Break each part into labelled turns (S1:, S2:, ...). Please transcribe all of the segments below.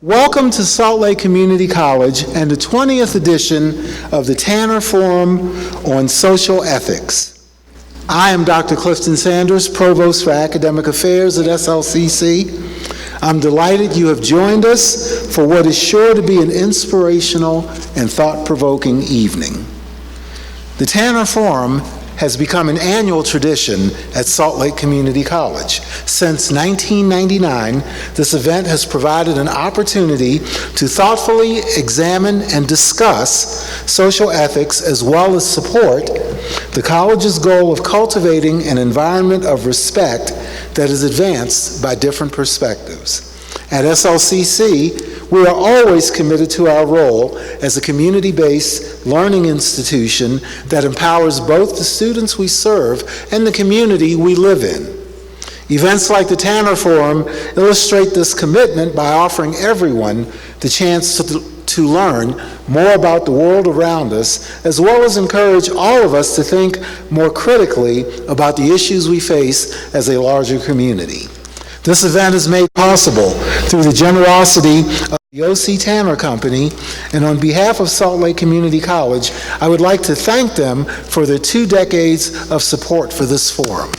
S1: Welcome to Salt Lake Community College and the 20th edition of the Tanner Forum on Social Ethics. I am Dr. Clifton Sanders, Provost for Academic Affairs at SLCC. I'm delighted you have joined us for what is sure to be an inspirational and thought-provoking evening. The Tanner Forum has become an annual tradition at Salt Lake Community College. Since 1999, this event has provided an opportunity to thoughtfully examine and discuss social ethics as well as support the college's goal of cultivating an environment of respect that is advanced by different perspectives. At SLCC, we are always committed to our role as a community-based learning institution that empowers both the students we serve and the community we live in. Events like the Tanner Forum illustrate this commitment by offering everyone the chance to learn more about the world around us, as well as encourage all of us to think more critically about the issues we face as a larger community. This event is made possible through the generosity of the O.C. Tanner Company, and on behalf of Salt Lake Community College, I would like to thank them for their 2 decades of support for this forum.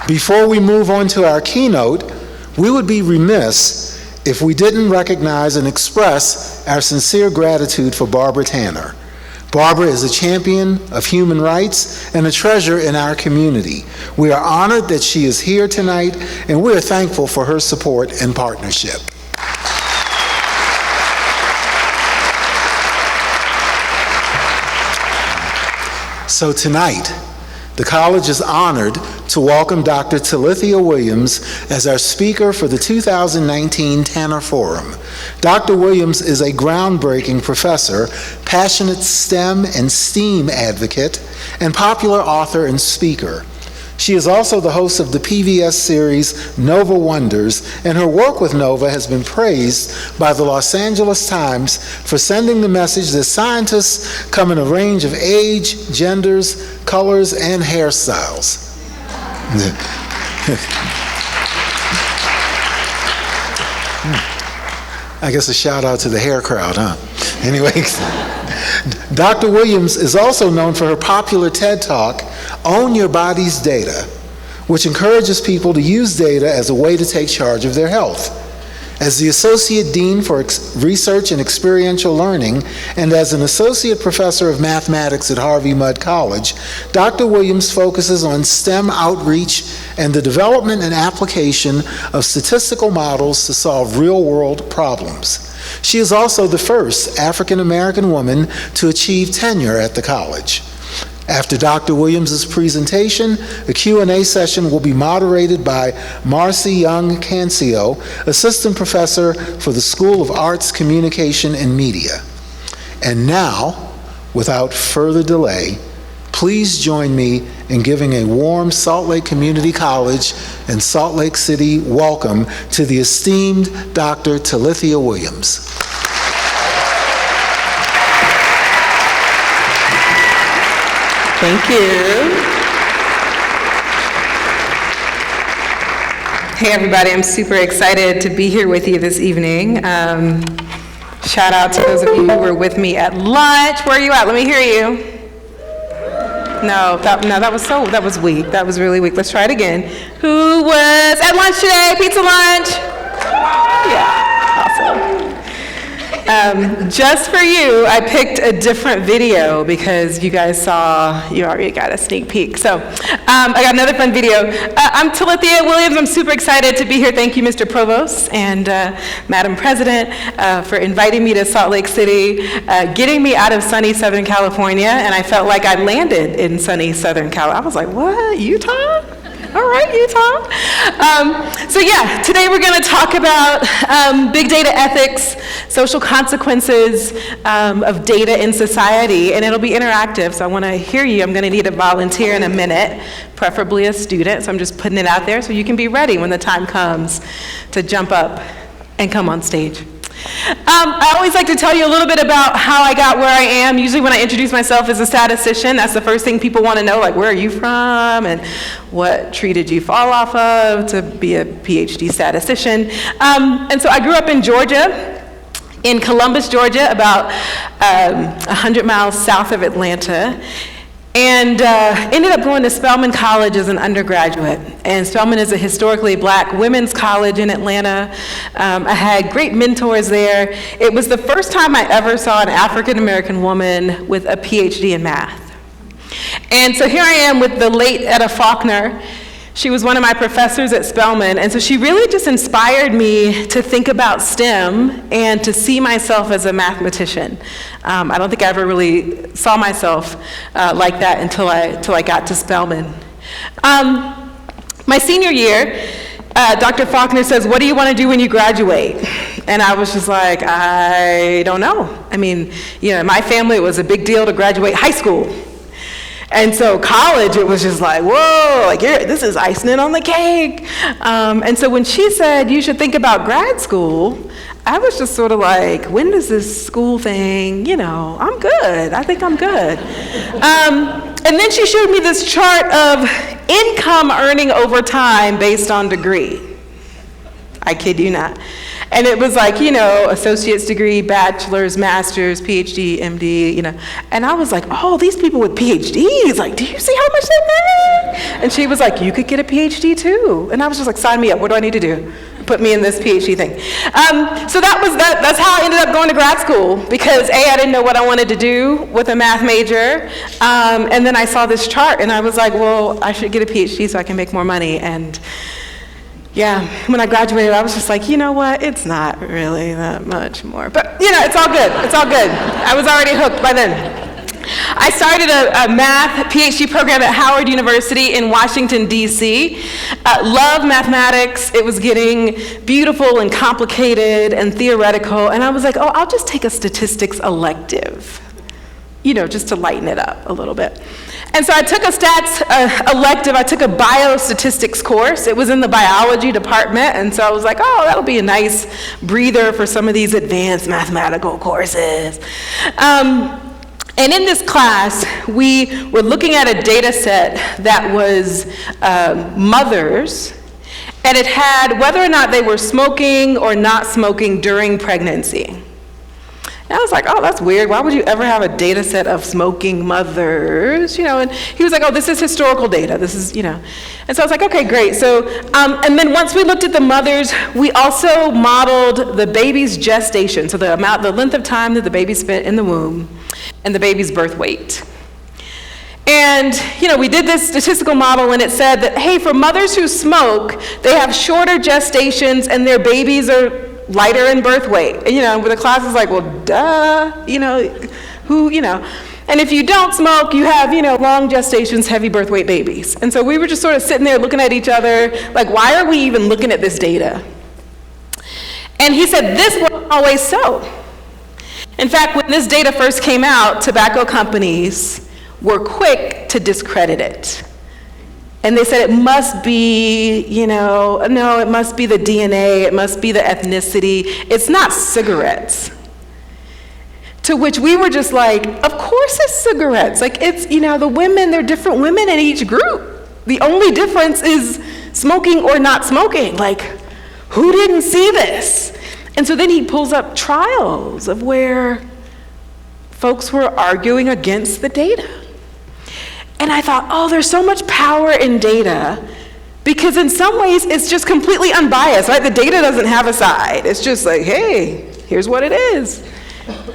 S1: Before we move on to our keynote, we would be remiss if we didn't recognize and express our sincere gratitude for Barbara Tanner. Barbara is a champion of human rights and a treasure in our community. We are honored that she is here tonight, and we are thankful for her support and partnership. So tonight, the college is honored to welcome Dr. Talithia Williams as our speaker for the 2019 Tanner Forum. Dr. Williams is a groundbreaking professor, passionate STEM and STEAM advocate, and popular author and speaker. She is also the host of the PBS series Nova Wonders, and her work with Nova has been praised by the Los Angeles Times for sending the message that scientists come in a range of age, genders, colors, and hairstyles. I guess a shout out to the hair crowd, huh? Anyway, Dr. Williams is also known for her popular TED Talk, Own Your Body's Data, which encourages people to use data as a way to take charge of their health. As the Associate Dean for Research and Experiential Learning and as an Associate Professor of Mathematics at Harvey Mudd College, Dr. Williams focuses on STEM outreach and the development and application of statistical models to solve real-world problems. She is also the first African-American woman to achieve tenure at the college. After Dr. Williams' presentation, a Q&A session will be moderated by Marcy Young-Cancio, Assistant Professor for the School of Arts, Communication, and Media. And now, without further delay, please join me in giving a warm Salt Lake Community College and Salt Lake City welcome to the esteemed Dr. Talithia Williams.
S2: Thank you. Hey everybody, I'm super excited to be here with you this evening. Shout out to those of you who were with me at lunch. Where are you at? Let me hear you. No, that was weak. That was really weak. Let's try it again. Who was at lunch today? Pizza lunch? Yeah, awesome. Just for you, I picked a different video because you guys saw, you already got a sneak peek. So I got another fun video. I'm Talithia Williams. I'm super excited to be here. Thank you, Mr. Provost and Madam President, for inviting me to Salt Lake City, getting me out of sunny Southern California, and I felt like I landed in sunny Southern Cal. I was like, what, Utah? All right, Utah. So yeah, today we're going to talk about big data ethics, social consequences of data in society, and it'll be interactive, so I want to hear you. I'm going to need a volunteer in a minute, preferably a student, so I'm just putting it out there so you can be ready when the time comes to jump up and come on stage. I always like to tell you a little bit about how I got where I am. Usually when I introduce myself as a statistician, that's the first thing people want to know, like where are you from and what tree did you fall off of to be a PhD statistician. And so I grew up in Georgia, in Columbus, Georgia, about 100 miles south of Atlanta. And ended up going to Spelman College as an undergraduate. And Spelman is a historically black women's college in Atlanta. I had great mentors there. It was the first time I ever saw an African-American woman with a PhD in math. And so here I am with the late Etta Faulkner. She was one of my professors at Spelman, and so she really just inspired me to think about STEM and to see myself as a mathematician. I don't think I ever really saw myself like that until I got to Spelman. My senior year, Dr. Faulkner says, "What do you want to do when you graduate?" And I was just like, I don't know. I mean, in my family, it was a big deal to graduate high school. And so college, it was just like, whoa, like this is icing on the cake. And so when she said, you should think about grad school, I was just sort of like, when does this school thing, I'm good. I think I'm good. And then she showed me this chart of income earning over time based on degree. I kid you not. And it was like, associate's degree, bachelor's, master's, PhD, MD, And I was like, oh, these people with PhDs, like, do you see how much they make? And she was like, you could get a PhD too. And I was just like, sign me up. What do I need to do? Put me in this PhD thing. So that's how I ended up going to grad school, because I didn't know what I wanted to do with a math major. And then I saw this chart and I was like, well, I should get a PhD so I can make more money. And yeah, when I graduated, I was just like, you know what? It's not really that much more. But, it's all good. It's all good. I was already hooked by then. I started a math PhD program at Howard University in Washington, D.C. Loved mathematics. It was getting beautiful and complicated and theoretical. And I was like, oh, I'll just take a statistics elective, just to lighten it up a little bit. And so I took a stats elective. I took a biostatistics course. It was in the biology department. And so I was like, oh, that'll be a nice breather for some of these advanced mathematical courses. And in this class, we were looking at a data set that was mothers, and it had whether or not they were smoking or not smoking during pregnancy. And I was like, oh, that's weird. Why would you ever have a data set of smoking mothers? And he was like, oh, this is historical data. This is, And so I was like, okay, great. So, and then once we looked at the mothers, we also modeled the baby's gestation, so the length of time that the baby spent in the womb, and the baby's birth weight. And, we did this statistical model, and it said that, hey, for mothers who smoke, they have shorter gestations, and their babies are lighter in birth weight. And, the class is like, well, duh, And if you don't smoke, you have, long gestations, heavy birth weight babies. And so we were just sort of sitting there looking at each other, like, why are we even looking at this data? And he said, this wasn't always so. In fact, when this data first came out, tobacco companies were quick to discredit it. And they said it must be, no, it must be the DNA, it must be the ethnicity. It's not cigarettes. To which we were just like, of course it's cigarettes. Like it's, the women, they're different women in each group. The only difference is smoking or not smoking. Like, who didn't see this? And so then he pulls up trials of where folks were arguing against the data. And I thought, oh, there's so much power in data, because in some ways it's just completely unbiased, right? The data doesn't have a side. It's just like, hey, here's what it is,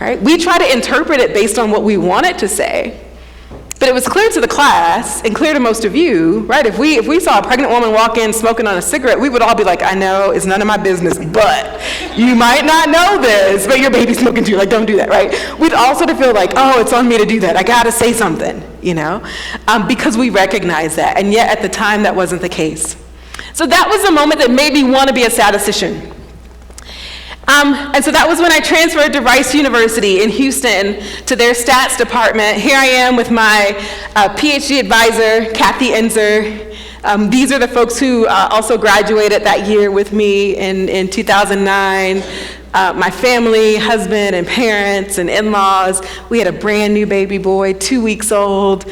S2: right? We try to interpret it based on what we want it to say. But it was clear to the class and clear to most of you, right? If we saw a pregnant woman walk in smoking on a cigarette, we would all be like, I know, it's none of my business, but you might not know this, but your baby's smoking too, like don't do that, right? We'd all sort of feel like, oh, it's on me to do that. I gotta say something, because we recognize that. And yet at the time, that wasn't the case. So that was the moment that made me want to be a statistician. And so that was when I transferred to Rice University in Houston to their stats department. Here I am with my PhD advisor, Kathy Enzer. These are the folks who also graduated that year with me in 2009. my family, husband and parents and in-laws. We had a brand new baby boy, 2 weeks old.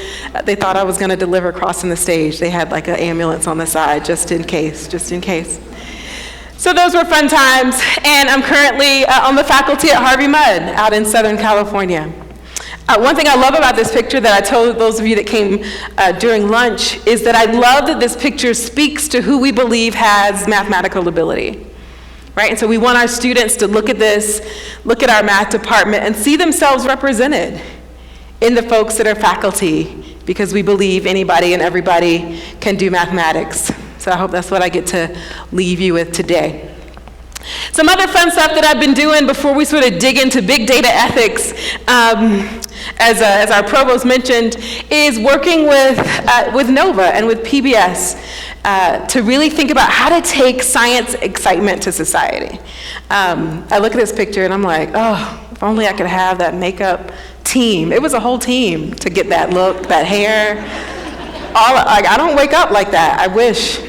S2: They thought I was going to deliver crossing the stage. They had like an ambulance on the side just in case. So those were fun times, and I'm currently on the faculty at Harvey Mudd out in Southern California. One thing I love about this picture that I told those of you that came during lunch is that I love that this picture speaks to who we believe has mathematical ability, right? And so we want our students to look at this, look at our math department, and see themselves represented in the folks that are faculty, because we believe anybody and everybody can do mathematics. So I hope that's what I get to leave you with today. Some other fun stuff that I've been doing before we sort of dig into big data ethics, as our provost mentioned, is working with NOVA and with PBS to really think about how to take science excitement to society. I look at this picture and I'm like, oh, if only I could have that makeup team. It was a whole team to get that look, that hair. I don't wake up like that. I wish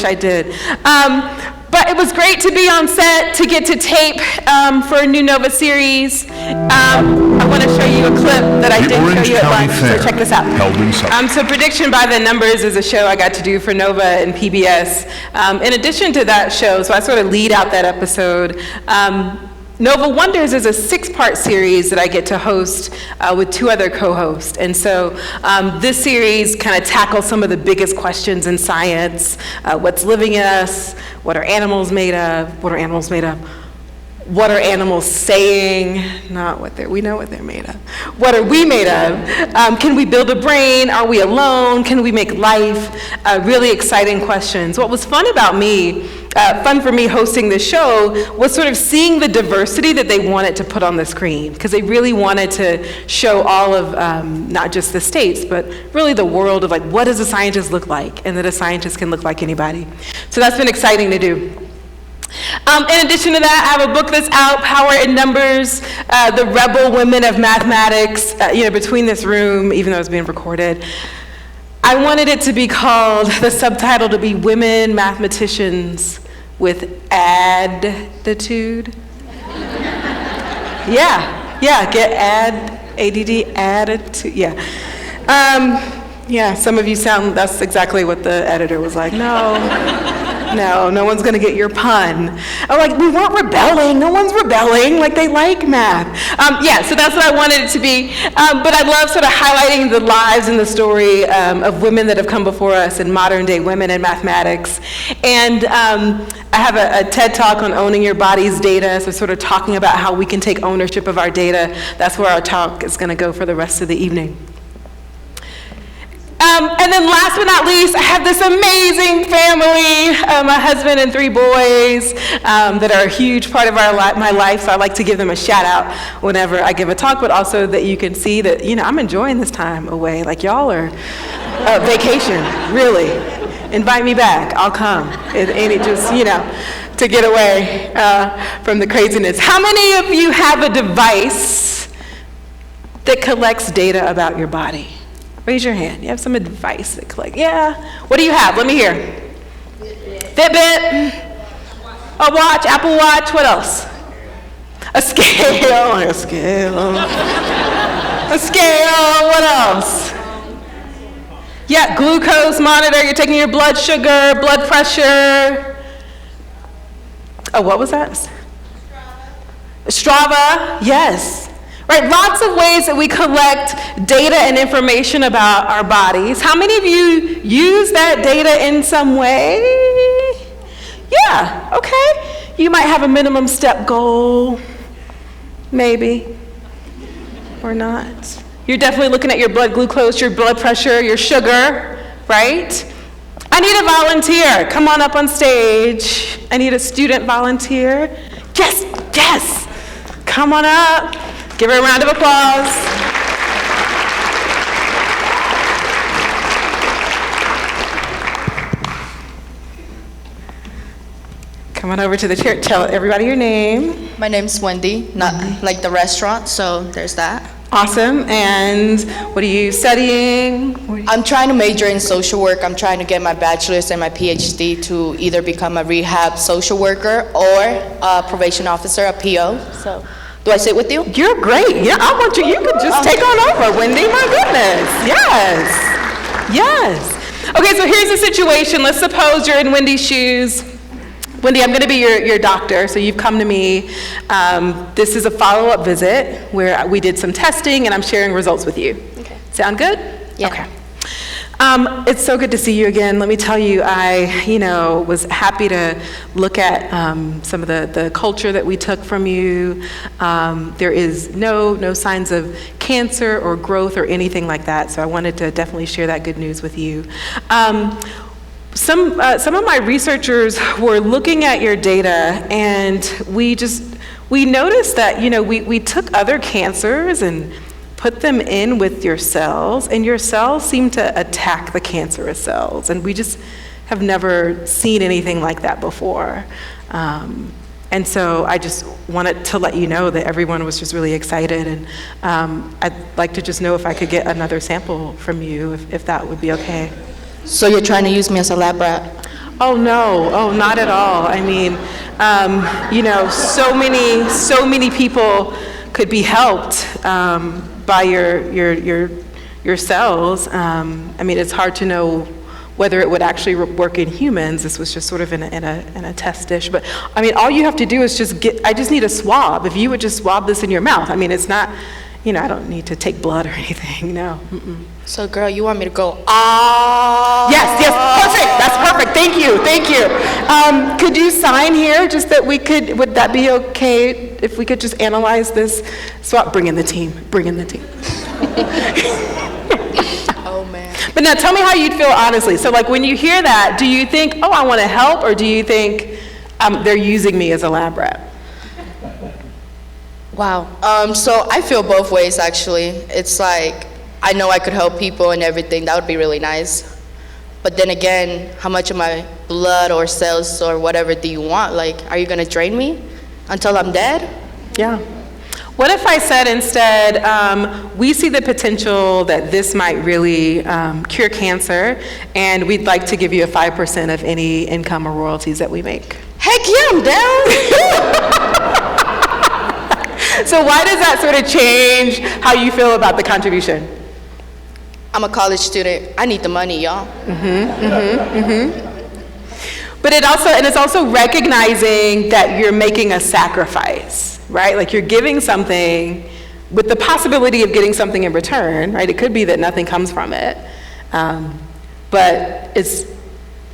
S2: I did. But it was great to be on set, to get to tape for a new NOVA series. I want to show you a clip that I did show you at lunch, so check this out. So Prediction by the Numbers is a show I got to do for NOVA and PBS. In addition to that show, so I sort of lead out that episode, NOVA Wonders is a 6-part series that I get to host with 2 other co-hosts. And so this series kind of tackles some of the biggest questions in science. What's living in us? What are animals made of? What are animals made of? What are animals saying? Not what we know what they're made of. What are we made of? Can we build a brain? Are we alone? Can we make life? Really exciting questions. What was fun for me hosting this show was sort of seeing the diversity that they wanted to put on the screen, because they really wanted to show all of not just the states, but really the world of like, what does a scientist look like, and that a scientist can look like anybody. So that's been exciting to do. In addition to that, I have a book that's out, Power in Numbers, The Rebel Women of Mathematics. Between this room, even though it's being recorded, I wanted it to be called, the subtitle to be Women Mathematicians with Attitude. Get ADD, attitude, some of you that's exactly what the editor was like, no one's gonna get your pun. I'm like, we weren't rebelling, no one's rebelling, like they like math. So that's what I wanted it to be. But I love sort of highlighting the lives and the story of women that have come before us and modern day women in mathematics. And I have a TED Talk on owning your body's data, so sort of talking about how we can take ownership of our data. That's where our talk is gonna go for the rest of the evening. And then last but not least, I have this amazing family, my husband and 3 boys that are a huge part of my life, so I like to give them a shout out whenever I give a talk, but also that you can see that, I'm enjoying this time away. Like y'all are vacation, really. Invite me back, I'll come. And it just, to get away from the craziness. How many of you have a device that collects data about your body? Raise your hand. You have some advice that collect. Yeah. What do you have? Let me hear. Fitbit. A watch. Apple Watch. What else? A scale. A scale. A scale. What else? Yeah. Glucose monitor. You're taking your blood sugar, blood pressure. Oh, what was that? Strava. Yes. Right, lots of ways that we collect data and information about our bodies. How many of you use that data in some way? Yeah, okay. You might have a minimum step goal, maybe, or not. You're definitely looking at your blood glucose, your blood pressure, your sugar, right? I need a volunteer. Come on up on stage. I need a student volunteer. Yes. Come on up. Give her a round of applause. Come on over to the chair. Tell everybody your name.
S3: My name's Wendy, not like the restaurant, so there's that.
S2: Awesome. And what are you studying?
S3: I'm trying to major in social work. I'm trying to get my bachelor's and my PhD to either become a rehab social worker or a probation officer, a PO. So, do I sit with you?
S2: You're great. Yeah, I want you. You could just take on over, Wendy. My goodness. Yes. Yes. Okay, so here's the situation. Let's suppose you're in Wendy's shoes. Wendy, I'm going to be your doctor, so you've come to me. This is a follow-up visit where we did some testing, and I'm sharing results with you.
S3: Okay.
S2: Sound good?
S3: Yeah.
S2: Okay. It's so good to see you again. Let me tell you, I was happy to look at some of the culture that we took from you. There is no signs of cancer or growth or anything like that, so I wanted to definitely share that good news with you. Some of my researchers were looking at your data, and we noticed that, we took other cancers and put them in with your cells, and your cells seem to attack the cancerous cells, and we just have never seen anything like that before. And so I just wanted to let you know that everyone was just really excited, and I'd like to just know if I could get another sample from you, if that would be okay.
S3: So you're trying to use me as a lab rat?
S2: Oh, no. Oh, not at all. I mean, so many people could be helped by your cells. I mean, it's hard to know whether it would actually work in humans. This was just sort of in a test dish. But, I mean, all you have to do is I just need a swab. If you would just swab this in your mouth. I mean, it's not, I don't need to take blood or anything, no. Mm-mm.
S3: So, girl, you want me to go,
S2: Yes, perfect, that's perfect, thank you. Could you sign here, just that would that be okay if we could just analyze this? Bring in the team.
S3: Oh, man.
S2: But now tell me how you'd feel honestly. So like when you hear that, do you think, oh, I want to help, or do you think they're using me as a lab rat?
S3: Wow. So I feel both ways, actually. It's like, I know I could help people and everything. That would be really nice. But then again, how much of my blood or cells or whatever do you want? Like, are you going to drain me until I'm dead?
S2: Yeah. What if I said instead, we see the potential that this might really cure cancer, and we'd like to give you a 5% of any income or royalties that we make?
S3: Heck yeah, I'm down.
S2: So why does that sort of change how you feel about the contribution?
S3: I'm a college student. I need the money, y'all.
S2: But it's also recognizing that you're making a sacrifice, right? Like you're giving something with the possibility of getting something in return, right? It could be that nothing comes from it. But it's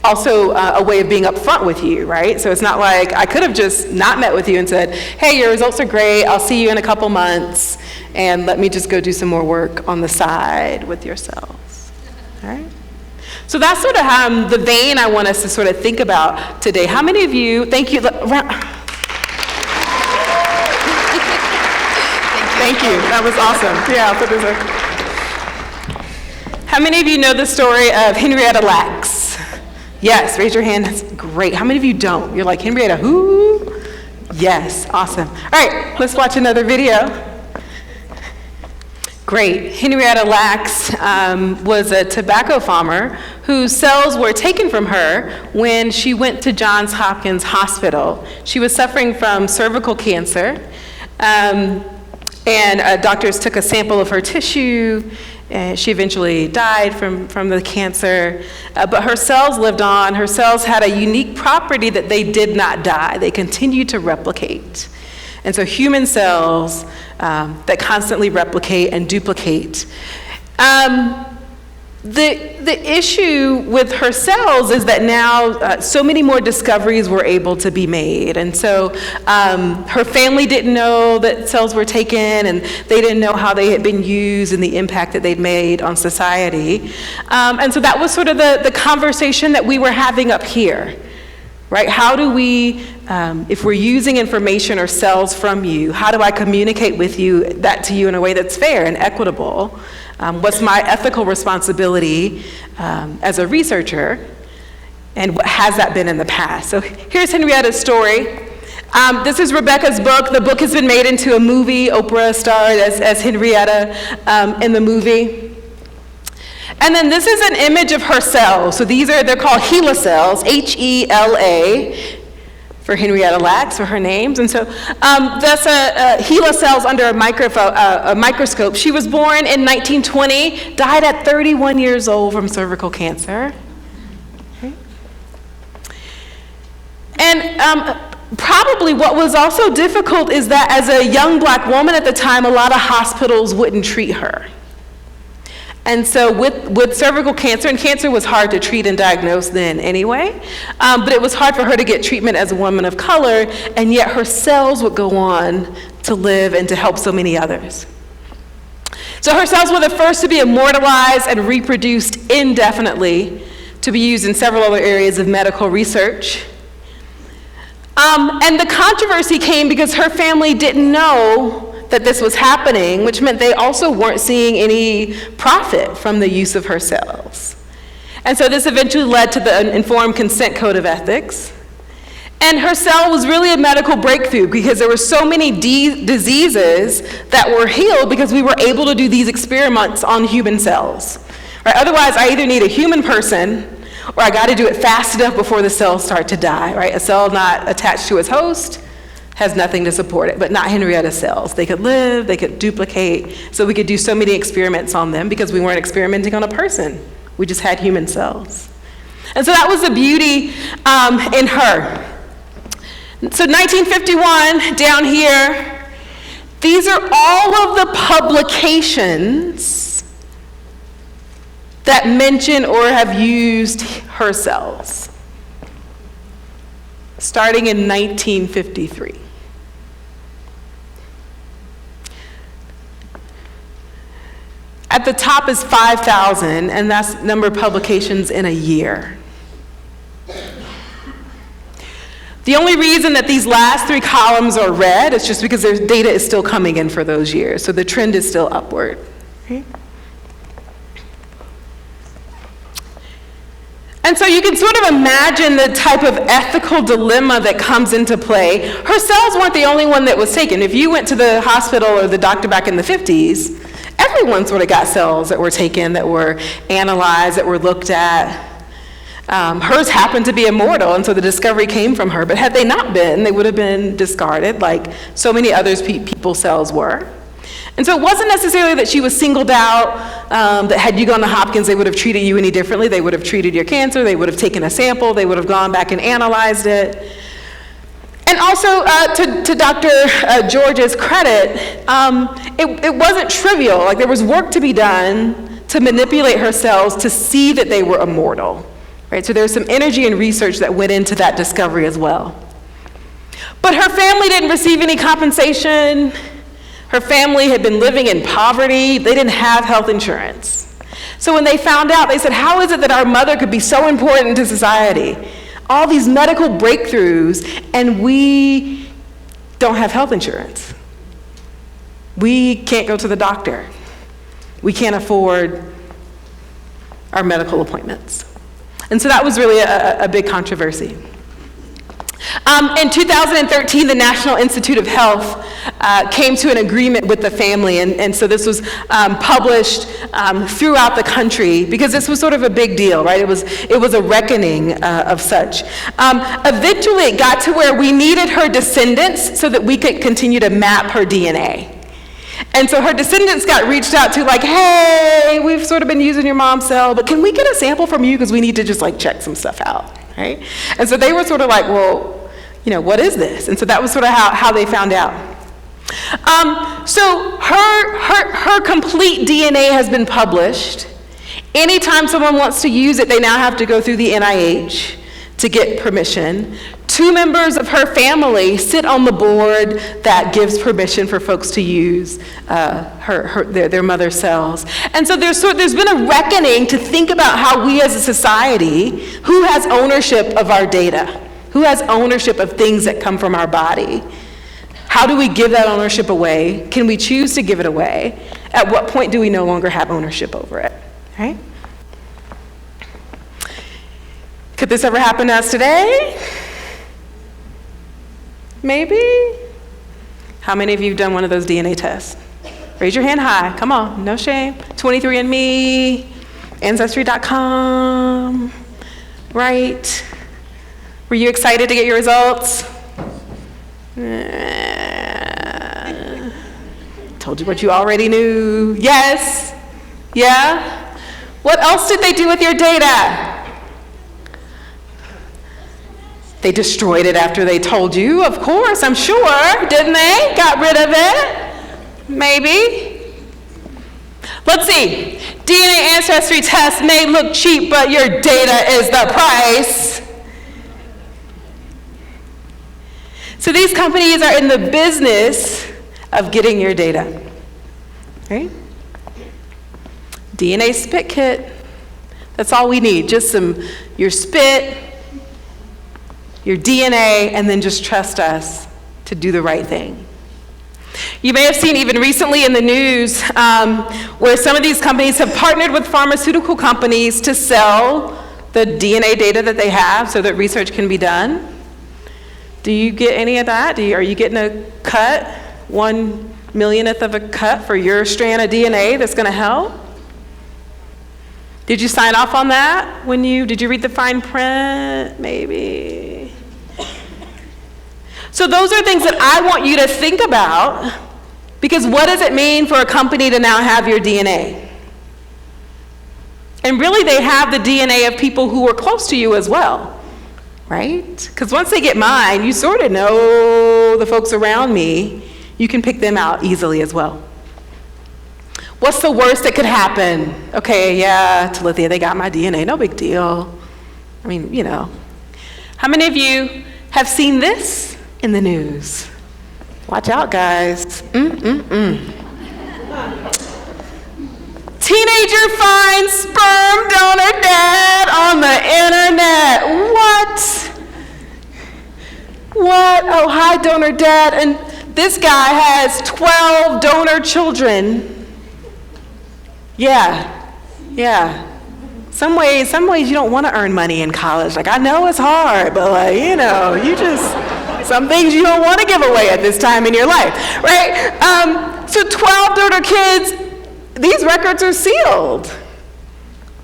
S2: also a way of being upfront with you, right? So it's not like I could have just not met with you and said, hey, your results are great, I'll see you in a couple months, and let me just go do some more work on the side with your cells, all right? So that's sort of the vein I want us to sort of think about today. How many of you, thank you. Thank you, that was awesome. Yeah, I'll put this up. How many of you know the story of Henrietta Lacks? Yes, raise your hand, that's great. How many of you don't? You're like, Henrietta, who? Yes, awesome. All right, let's watch another video. Great. Henrietta Lacks was a tobacco farmer whose cells were taken from her when she went to Johns Hopkins Hospital. She was suffering from cervical cancer, and doctors took a sample of her tissue. She eventually died from the cancer, but her cells lived on. Her cells had a unique property that they did not die. They continued to replicate. And so human cells that constantly replicate and duplicate. The issue with her cells is that now so many more discoveries were able to be made. And so her family didn't know that cells were taken, and they didn't know how they had been used and the impact that they'd made on society. And so that was sort of the conversation that we were having up here, right? How do we, if we're using information or cells from you, how do I communicate with you that to you in a way that's fair and equitable? What's my ethical responsibility as a researcher, and what has that been in the past? So here's Henrietta's story. This is Rebecca's book. The book has been made into a movie. Oprah starred as Henrietta in the movie. And then this is an image of her cells. So they're called HeLa cells, H-E-L-A, for Henrietta Lacks, for her names. And so that's a HeLa cells under a microscope. She was born in 1920, died at 31 years old from cervical cancer. Okay. And probably what was also difficult is that as a young black woman at the time, a lot of hospitals wouldn't treat her. And so with cervical cancer, and cancer was hard to treat and diagnose then anyway, but it was hard for her to get treatment as a woman of color, and yet her cells would go on to live and to help so many others. So her cells were the first to be immortalized and reproduced indefinitely to be used in several other areas of medical research. And the controversy came because her family didn't know that this was happening, which meant they also weren't seeing any profit from the use of her cells. And so this eventually led to the Informed Consent Code of Ethics. And her cell was really a medical breakthrough because there were so many diseases that were healed because we were able to do these experiments on human cells. Right? Otherwise, I either need a human person or I got to do it fast enough before the cells start to die. Right? A cell not attached to its host has nothing to support it, but not Henrietta's cells. They could live, they could duplicate, so we could do so many experiments on them because we weren't experimenting on a person. We just had human cells. And so that was the beauty in her. So 1951, down here, these are all of the publications that mention or have used her cells, starting in 1953. At the top is 5,000, and that's the number of publications in a year. The only reason that these last three columns are red is just because their data is still coming in for those years, so the trend is still upward. Okay. And so you can sort of imagine the type of ethical dilemma that comes into play. Her cells weren't the only one that was taken. If you went to the hospital or the doctor back in the 50s, everyone sort of got cells that were taken, that were analyzed, that were looked at. Hers happened to be immortal, and so the discovery came from her. But had they not been, they would have been discarded like so many other people's cells were. And so it wasn't necessarily that she was singled out, that had you gone to Hopkins, they would have treated you any differently. They would have treated your cancer, they would have taken a sample, they would have gone back and analyzed it. And also, to Dr. George's credit, it wasn't trivial. Like, there was work to be done to manipulate her cells to see that they were immortal. Right? So there's some energy and research that went into that discovery as well. But her family didn't receive any compensation. Her family had been living in poverty. They didn't have health insurance. So when they found out, they said, how is it that our mother could be so important to society? All these medical breakthroughs, and we don't have health insurance. We can't go to the doctor. We can't afford our medical appointments. And so that was really a big controversy. In 2013, the National Institute of Health came to an agreement with the family, and so this was published throughout the country because this was sort of a big deal, right? It was a reckoning of such. Eventually, it got to where we needed her descendants so that we could continue to map her DNA. And so her descendants got reached out to, like, hey, we've sort of been using your mom's cell, but can we get a sample from you because we need to just like check some stuff out, right? And so they were sort of like, well, you know, what is this? And so that was sort of how they found out. So her complete DNA has been published. Anytime someone wants to use it, they now have to go through the NIH to get permission. 2 members of her family sit on the board that gives permission for folks to use their mother's cells. And so there's been a reckoning to think about how we as a society, who has ownership of our data, who has ownership of things that come from our body. How do we give that ownership away? Can we choose to give it away? At what point do we no longer have ownership over it, right? Could this ever happen to us today? Maybe? How many of you have done one of those DNA tests? Raise your hand high. Come on, no shame. 23andMe, Ancestry.com, right? Were you excited to get your results? Told you what you already knew. Yes? Yeah? What else did they do with your data? They destroyed it after they told you, of course, I'm sure, didn't they? Got rid of it? Maybe. Let's see. DNA ancestry tests may look cheap, but your data is the price. So these companies are in the business of getting your data, right? DNA spit kit. That's all we need, just your spit, your DNA, and then just trust us to do the right thing. You may have seen even recently in the news where some of these companies have partnered with pharmaceutical companies to sell the DNA data that they have so that research can be done. Do you get any of that? Are you getting a cut, 1/1,000,000th of a cut for your strand of DNA that's going to help? Did you sign off on that did you read the fine print? Maybe. So those are things that I want you to think about, because what does it mean for a company to now have your DNA? And really they have the DNA of people who were close to you as well, right? Because once they get mine, you sort of know the folks around me. You can pick them out easily as well. What's the worst that could happen? Okay, yeah, Talithia, they got my DNA, no big deal. I mean, How many of you have seen this in the news? Watch out, guys. Teenager finds sperm donor dad on the internet. What? Oh, hi, donor dad. And this guy has 12 donor children. Yeah. Some ways you don't want to earn money in college. Like, I know it's hard, but some things you don't want to give away at this time in your life, right? So 12 donor kids, these records are sealed.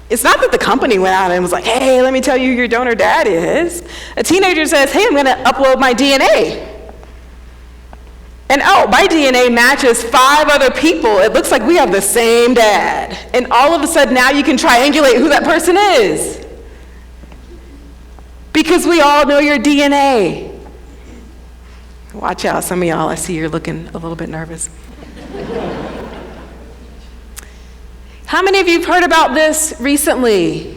S2: It's not that the company went out and was like, hey, let me tell you who your donor dad is. A teenager says, hey, I'm going to upload my DNA. And my DNA matches 5 other people. It looks like we have the same dad. And all of a sudden now you can triangulate who that person is. Because we all know your DNA. Watch out, some of y'all, I see you're looking a little bit nervous. How many of you have heard about this recently?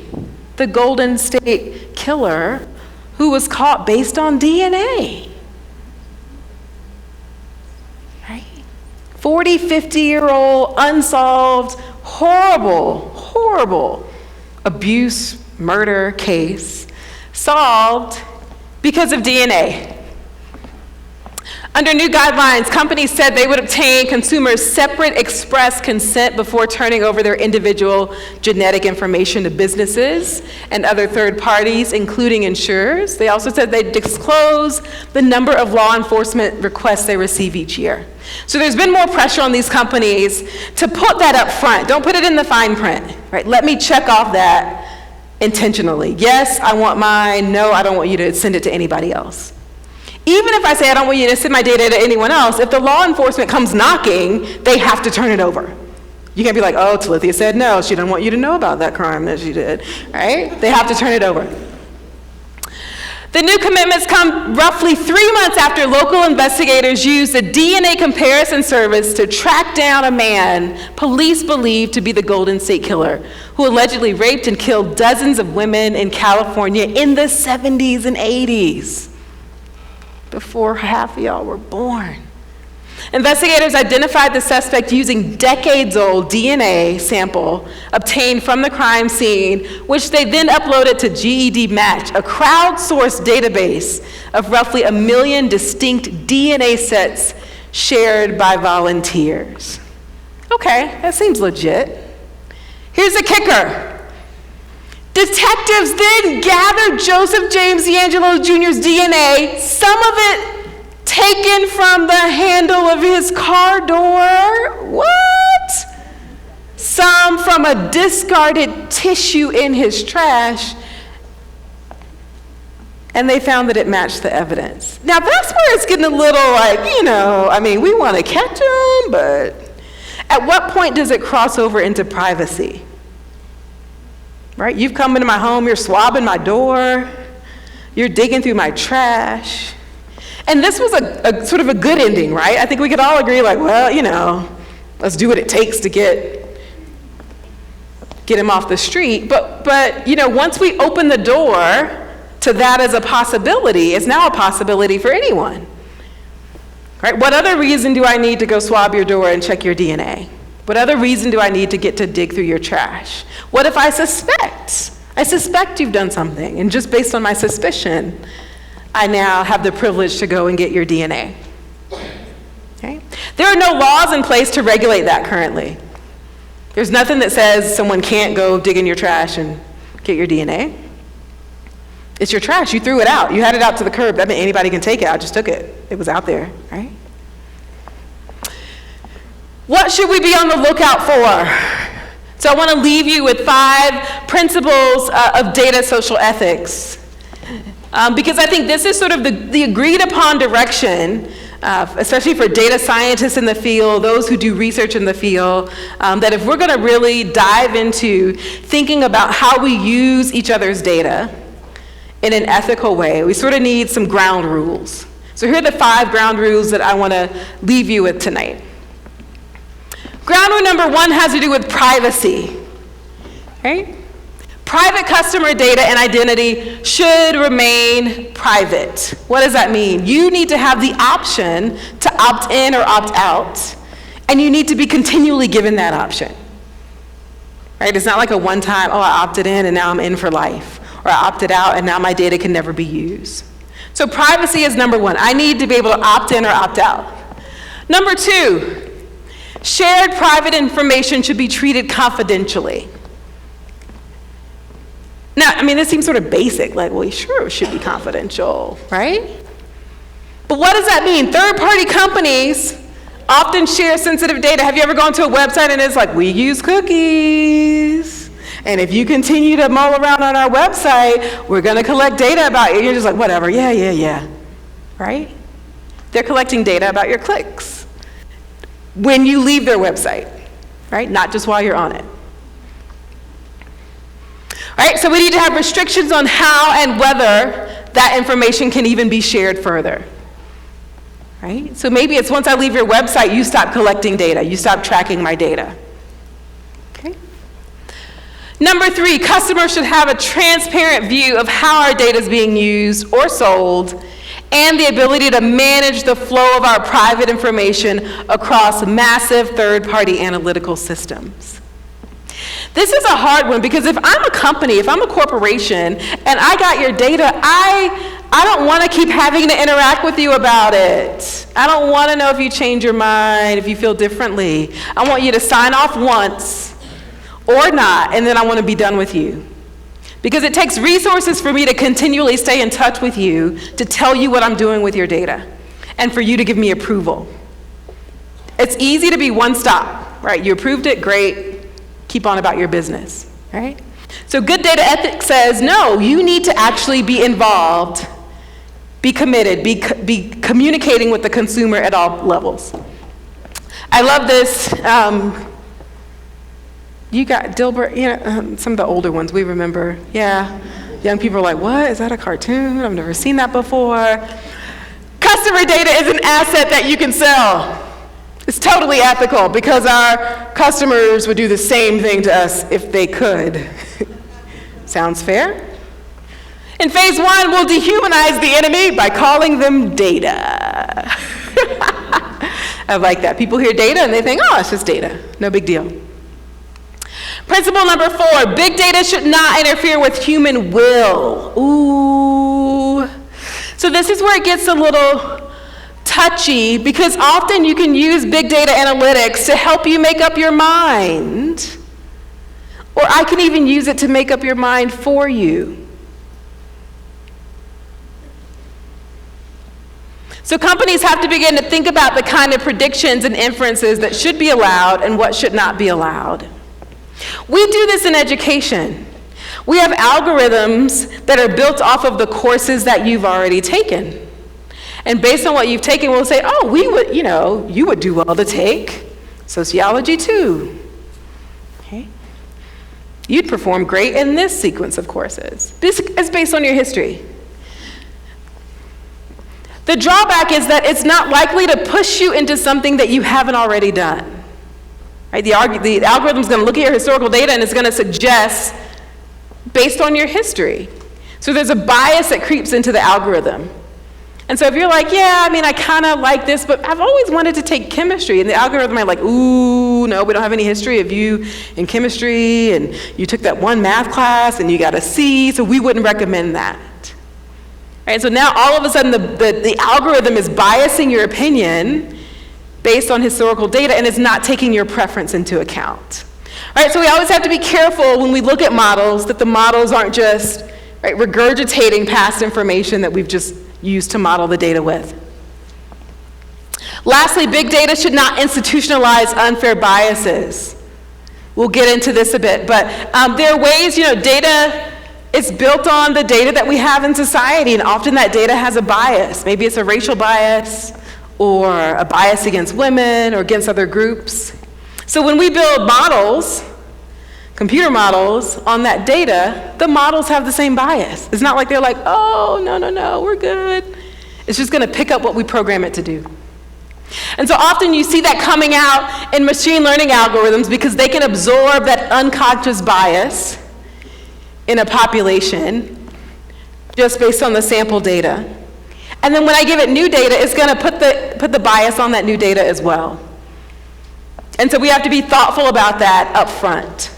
S2: The Golden State Killer who was caught based on DNA. 40, 50-year-old, unsolved, horrible abuse, murder case, solved because of DNA. Under new guidelines, companies said they would obtain consumers' separate express consent before turning over their individual genetic information to businesses and other third parties, including insurers. They also said they'd disclose the number of law enforcement requests they receive each year. So there's been more pressure on these companies to put that up front. Don't put it in the fine print, right? Let me check off that intentionally. Yes, I want mine. No, I don't want you to send it to anybody else. Even if I say I don't want you to send my data to anyone else, if the law enforcement comes knocking, they have to turn it over. You can't be like, oh, Talithia said no, she doesn't want you to know about that crime that she did, right? They have to turn it over. The new commitments come roughly 3 months after local investigators used a DNA comparison service to track down a man police believe to be the Golden State Killer, who allegedly raped and killed dozens of women in California in the 70s and 80s. Before half of y'all were born. Investigators identified the suspect using decades-old DNA sample obtained from the crime scene, which they then uploaded to GED Match, a crowdsourced database of roughly 1 million distinct DNA sets shared by volunteers. Okay, that seems legit. Here's the kicker. Detectives then gathered Joseph James D'Angelo Jr.'s DNA, some of it taken from the handle of his car door. What? Some from a discarded tissue in his trash. And they found that it matched the evidence. Now that's where it's getting a little like, we want to catch him, but at what point does it cross over into privacy? Right? You've come into my home, you're swabbing my door, you're digging through my trash. And this was a sort of a good ending, right? I think we could all agree like, well, let's do what it takes to get him off the street. But once we open the door to that as a possibility, it's now a possibility for anyone. Right? What other reason do I need to go swab your door and check your DNA? What other reason do I need to get to dig through your trash? What if I suspect you've done something, and just based on my suspicion, I now have the privilege to go and get your DNA. Okay? There are no laws in place to regulate that currently. There's nothing that says someone can't go dig in your trash and get your DNA. It's your trash. You threw it out. You had it out to the curb. That means anybody can take it. I just took it. It was out there, right? What should we be on the lookout for? So I want to leave you with 5 principles of data social ethics. Because I think this is sort of the agreed upon direction, especially for data scientists in the field, those who do research in the field, that if we're going to really dive into thinking about how we use each other's data in an ethical way, we sort of need some ground rules. So here are the 5 ground rules that I want to leave you with tonight. Ground rule number 1 has to do with privacy, right? Private customer data and identity should remain private. What does that mean? You need to have the option to opt in or opt out, and you need to be continually given that option, right? It's not like a one-time, I opted in and now I'm in for life, or I opted out and now my data can never be used. So privacy is number 1. I need to be able to opt in or opt out. Number 2, shared private information should be treated confidentially. Now, this seems sort of basic, like, well, sure, it should be confidential, right? But what does that mean? Third-party companies often share sensitive data. Have you ever gone to a website and it's like, we use cookies, and if you continue to mull around on our website, we're going to collect data about you. You're just like, whatever, yeah, right? They're collecting data about your clicks when you leave their website, right? Not just while you're on it. Right, so we need to have restrictions on how and whether that information can even be shared further. Right? So maybe it's once I leave your website, you stop collecting data, you stop tracking my data. Okay? Number 3, customers should have a transparent view of how our data is being used or sold, and the ability to manage the flow of our private information across massive third-party analytical systems. This is a hard one because if I'm a company, if I'm a corporation, and I got your data, I don't want to keep having to interact with you about it. I don't want to know if you change your mind, if you feel differently. I want you to sign off once or not, and then I want to be done with you. Because it takes resources for me to continually stay in touch with you, to tell you what I'm doing with your data, and for you to give me approval. It's easy to be one stop, right? You approved it, great. Keep on about your business, right? So good data ethics says, no, you need to actually be involved, be committed, be communicating with the consumer at all levels. I love this. You got Dilbert, some of the older ones we remember. Yeah, young people are like, what, is that a cartoon? I've never seen that before. Customer data is an asset that you can sell. It's totally ethical because our customers would do the same thing to us if they could. Sounds fair? In phase 1, we'll dehumanize the enemy by calling them data. I like that. People hear data and they think, oh, it's just data. No big deal. Principle number 4, big data should not interfere with human will. Ooh. So this is where it gets a little touchy, because often you can use big data analytics to help you make up your mind. Or I can even use it to make up your mind for you. So companies have to begin to think about the kind of predictions and inferences that should be allowed and what should not be allowed. We do this in education. We have algorithms that are built off of the courses that you've already taken. And based on what you've taken, we'll say, oh, you would do well to take sociology too. Okay? You'd perform great in this sequence of courses. This is based on your history. The drawback is that it's not likely to push you into something that you haven't already done. Right? The algorithm's going to look at your historical data and it's going to suggest based on your history. So there's a bias that creeps into the algorithm. And so if you're like, yeah, I kind of like this, but I've always wanted to take chemistry, and the algorithm might like, ooh, no, we don't have any history of you in chemistry, and you took that one math class and you got a C, so we wouldn't recommend that. Right, so now all of a sudden the algorithm is biasing your opinion based on historical data, and it's not taking your preference into account. Right, so we always have to be careful when we look at models that the models aren't just regurgitating past information that we've just used to model the data with. Lastly, big data should not institutionalize unfair biases. We'll get into this a bit, but there are ways, data is built on the data that we have in society, and often that data has a bias. Maybe it's a racial bias, or a bias against women, or against other groups. So when we build models, computer models, on that data, the models have the same bias. It's not like they're like, oh, no, we're good. It's just going to pick up what we program it to do. And so often you see that coming out in machine learning algorithms because they can absorb that unconscious bias in a population just based on the sample data. And then when I give it new data, it's going to put the bias on that new data as well. And so we have to be thoughtful about that up front.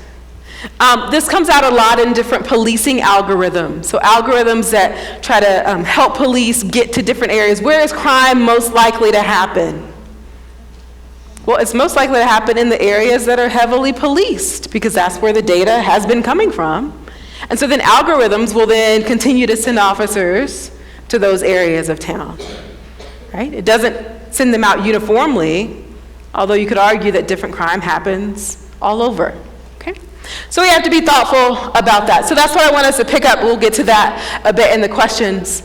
S2: This comes out a lot in different policing algorithms. So algorithms that try to help police get to different areas. Where is crime most likely to happen? Well, it's most likely to happen in the areas that are heavily policed because that's where the data has been coming from. And so then algorithms will then continue to send officers to those areas of town. Right? It doesn't send them out uniformly, although you could argue that different crime happens all over. So we have to be thoughtful about that. So that's what I want us to pick up. We'll get to that a bit in the questions.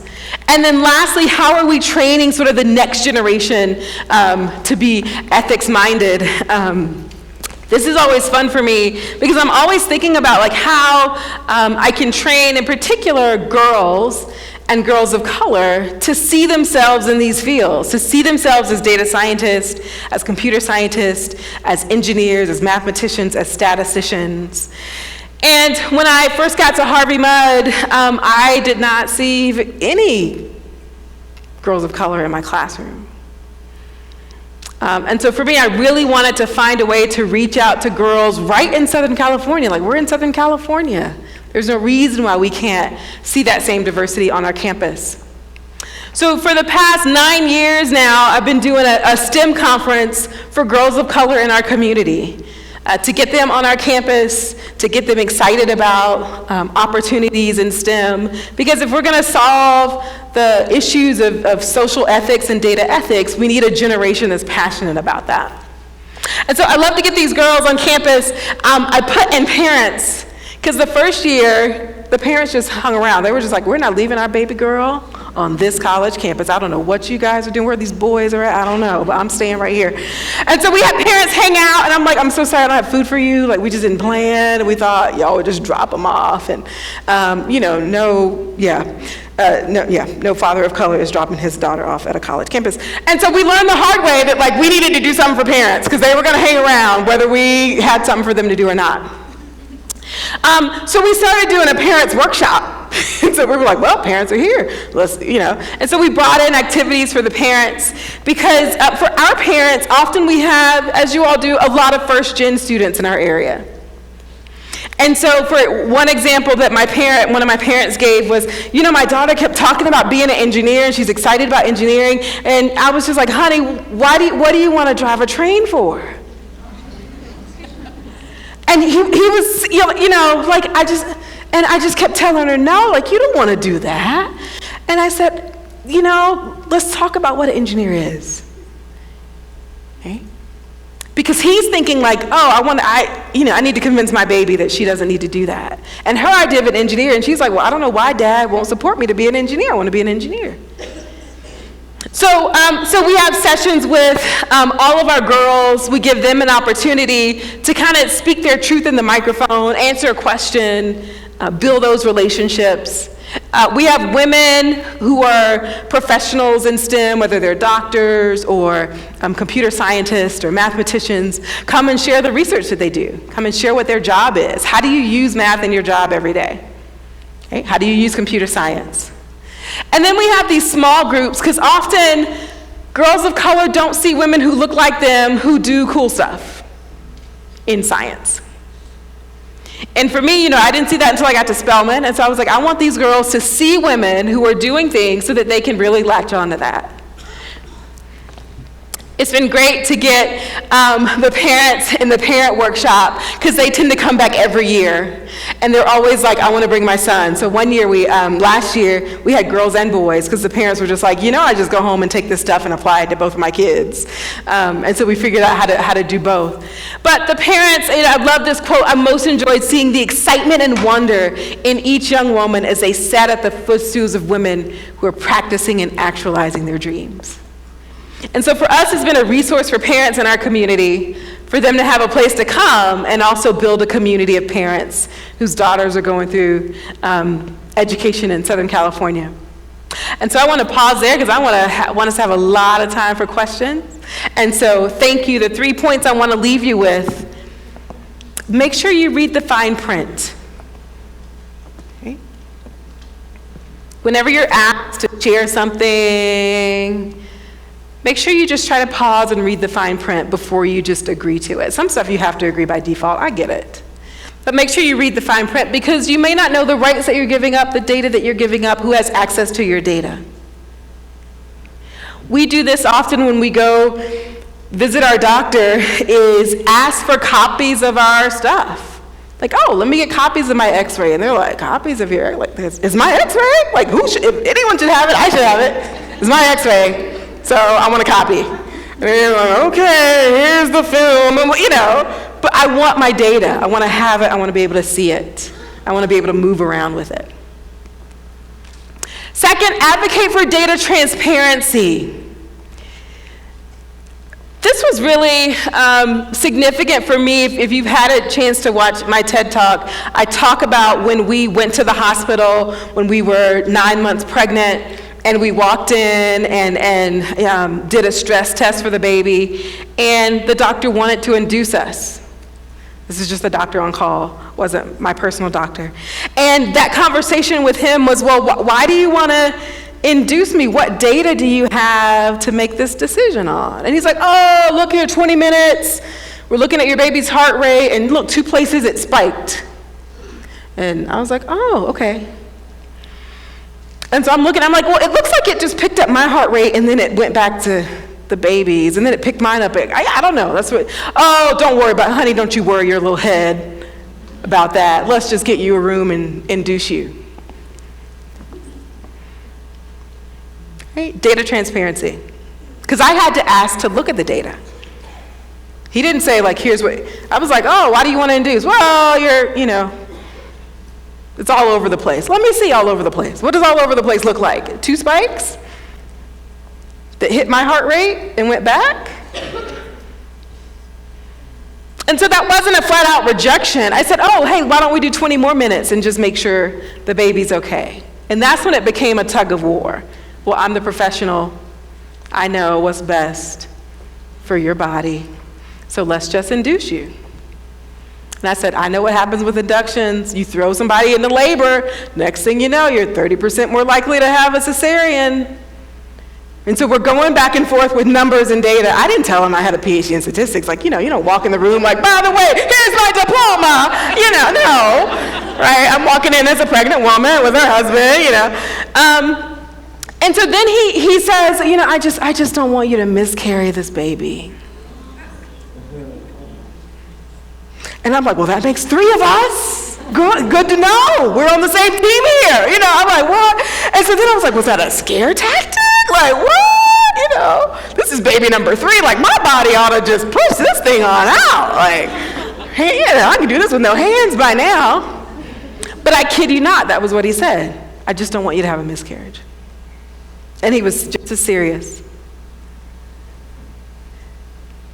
S2: And then lastly, how are we training sort of the next generation to be ethics-minded? This is always fun for me because I'm always thinking about like how I can train, in particular, girls and girls of color to see themselves in these fields, to see themselves as data scientists, as computer scientists, as engineers, as mathematicians, as statisticians. And when I first got to Harvey Mudd, I did not see any girls of color in my classroom. And so for me, I really wanted to find a way to reach out to girls right in Southern California. Like, we're in Southern California. There's no reason why we can't see that same diversity on our campus. So for the past 9 years now, I've been doing a STEM conference for girls of color in our community to get them on our campus, to get them excited about opportunities in STEM. Because if we're going to solve the issues of social ethics and data ethics, we need a generation that's passionate about that. And so I love to get these girls on campus. I put in parents, because the first year, the parents just hung around. They were just like, we're not leaving our baby girl on this college campus. I don't know what you guys are doing, where these boys are at, I don't know, but I'm staying right here. And so we had parents hang out, and I'm like, I'm so sorry I don't have food for you. Like, we just didn't plan, and we thought y'all would just drop them off. And, no father of color is dropping his daughter off at a college campus. And so we learned the hard way that, like, we needed to do something for parents, because they were going to hang around whether we had something for them to do or not. So we started doing a parents' workshop. And so we were like, well, parents are here. And so we brought in activities for the parents because for our parents, often we have, as you all do, a lot of first-gen students in our area. And so for one example that one of my parents gave was, my daughter kept talking about being an engineer, and she's excited about engineering. And I was just like, honey, what do you want to drive a train for? And he was, I just kept telling her, no, like, you don't want to do that. And I said, let's talk about what an engineer is. Okay? Because he's thinking like, I need to convince my baby that she doesn't need to do that. And her idea of an engineer, and she's like, well, I don't know why dad won't support me to be an engineer. I want to be an engineer. So we have sessions with all of our girls. We give them an opportunity to kind of speak their truth in the microphone, answer a question, build those relationships. We have women who are professionals in STEM, whether they're doctors or computer scientists or mathematicians, come and share the research that they do. Come and share what their job is. How do you use math in your job every day? Okay? How do you use computer science? And then we have these small groups, because often girls of color don't see women who look like them who do cool stuff in science. And for me, I didn't see that until I got to Spelman, and so I was like, I want these girls to see women who are doing things so that they can really latch on to that. It's been great to get the parents in the parent workshop, because they tend to come back every year, and they're always like, I want to bring my son. So one year, last year, we had girls and boys, because the parents were just like, I just go home and take this stuff and apply it to both of my kids. And so we figured out how to do both. But the parents, I love this quote, I most enjoyed seeing the excitement and wonder in each young woman as they sat at the footstools of women who are practicing and actualizing their dreams. And so for us, it's been a resource for parents in our community, for them to have a place to come and also build a community of parents whose daughters are going through education in Southern California. And so I want to pause there, because I want us to have a lot of time for questions. And so thank you. The 3 points I want to leave you with: make sure you read the fine print. Okay? Whenever you're asked to share something, make sure you just try to pause and read the fine print before you just agree to it. Some stuff you have to agree by default, I get it. But make sure you read the fine print, because you may not know the rights that you're giving up, the data that you're giving up, who has access to your data. We do this often when we go visit our doctor, is ask for copies of our stuff. Like, let me get copies of my x-ray. And they're like, copies of your, like, is my x-ray? Like, if anyone should have it, I should have it. It's my x-ray. So I want a copy. And you're like, okay, here's the film, but I want my data. I want to have it. I want to be able to see it. I want to be able to move around with it. Second, advocate for data transparency. This was really significant for me. If you've had a chance to watch my TED Talk, I talk about when we went to the hospital when we were 9 months pregnant, and we walked in and did a stress test for the baby, and the doctor wanted to induce us. This is just the doctor on call, wasn't my personal doctor. And that conversation with him was, well, why do you want to induce me? What data do you have to make this decision on? And he's like, look here, 20 minutes. We're looking at your baby's heart rate, and look, 2 places it spiked. And I was like, okay. And so I'm looking, I'm like, well, it looks like it just picked up my heart rate, and then it went back to the baby's, and then it picked mine up. I don't know, that's what, don't worry about it, honey, don't you worry your little head about that. Let's just get you a room and induce you. Right? Data transparency. Because I had to ask to look at the data. He didn't say, like, here's what, I was like, why do you want to induce? Well, it's all over the place. Let me see all over the place. What does all over the place look like? 2 spikes that hit my heart rate and went back? And so that wasn't a flat out rejection. I said, hey, why don't we do 20 more minutes and just make sure the baby's okay? And that's when it became a tug of war. Well, I'm the professional. I know what's best for your body. So let's just induce you. And I said, I know what happens with inductions. You throw somebody into labor, next thing you know, you're 30% more likely to have a cesarean. And so we're going back and forth with numbers and data. I didn't tell him I had a PhD in statistics. Like, you don't walk in the room like, by the way, here's my diploma. No, right? I'm walking in as a pregnant woman with her husband, And so then he says, I just don't want you to miscarry this baby. And I'm like, well, that makes 3 of us. good to know. We're on the same team here. You know, I'm like, what? And so then I was like, was that a scare tactic? Like, what? You know, this is baby number 3. Like, my body ought to just push this thing on out. Like, hey, you know, I can do this with no hands by now. But I kid you not, that was what he said. I just don't want you to have a miscarriage. And he was just as serious.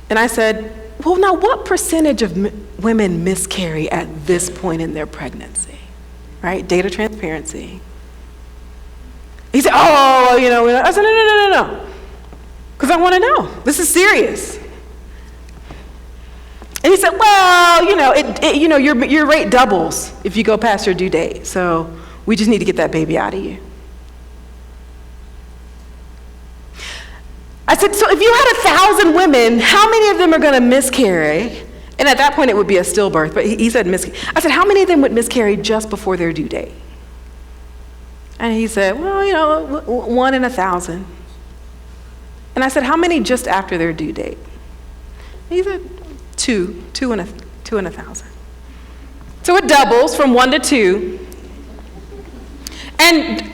S2: And I said, well, now what percentage of women miscarry at this point in their pregnancy, right? Data transparency. He said, oh, you know, I said, no, because I want to know. This is serious. And he said, well, you know, you know, your rate doubles if you go past your due date, so we just need to get that baby out of you. I said, so if you had 1,000 women, how many of them are going to miscarry? And at that point, it would be a stillbirth, but he said miscarry. I said, how many of them would miscarry just before their due date? And he said, well, you know, 1 in 1,000. And I said, how many just after their due date? And he said, 2 in 1,000. So it doubles from 1 to 2. And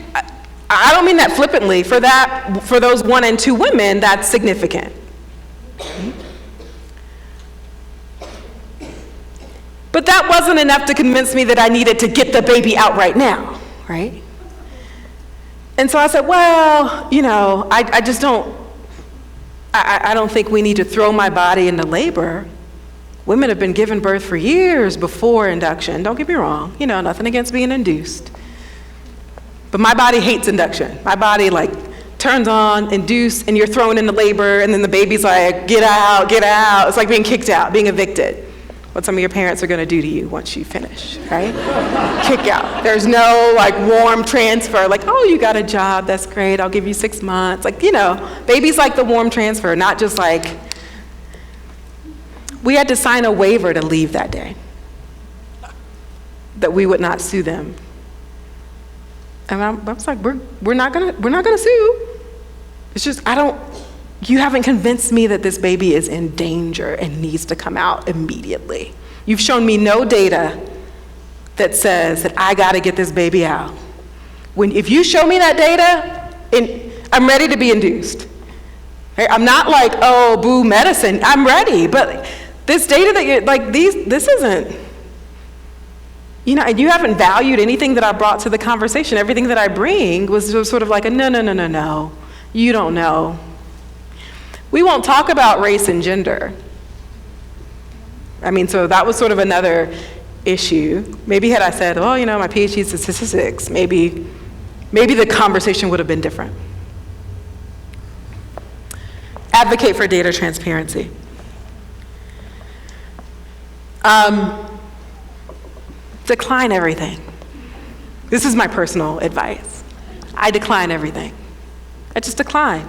S2: I don't mean that flippantly. For those 1 and 2 women, that's significant. But that wasn't enough to convince me that I needed to get the baby out right now, right? And so I said, well, you know, I just don't, I don't think we need to throw my body into labor. Women have been given birth for years before induction. Don't get me wrong, you know, nothing against being induced. But my body hates induction. My body like turns on, induce, and you're thrown into labor, and then the baby's like, get out, get out. It's like being kicked out, being evicted. What some of your parents are gonna do to you once you finish, right? Kick out. There's no like warm transfer, like, oh, you got a job, that's great, I'll give you 6 months. Like, you know, babies like the warm transfer, not just like, we had to sign a waiver to leave that day, that we would not sue them. And I was like, we're not gonna sue. It's just, you haven't convinced me that this baby is in danger and needs to come out immediately. You've shown me no data that says that I gotta get this baby out. If you show me that data, I'm ready to be induced. Right? I'm not like, oh, boo, medicine, I'm ready. But this data that you're, like, this isn't, you know, you haven't valued anything that I brought to the conversation. Everything that I bring was sort of like a no, you don't know. We won't talk about race and gender. I mean, so that was sort of another issue. Maybe had I said, oh, you know, my PhD is in statistics, maybe the conversation would have been different. Advocate for data transparency. Decline everything. This is my personal advice. I decline everything. I just decline.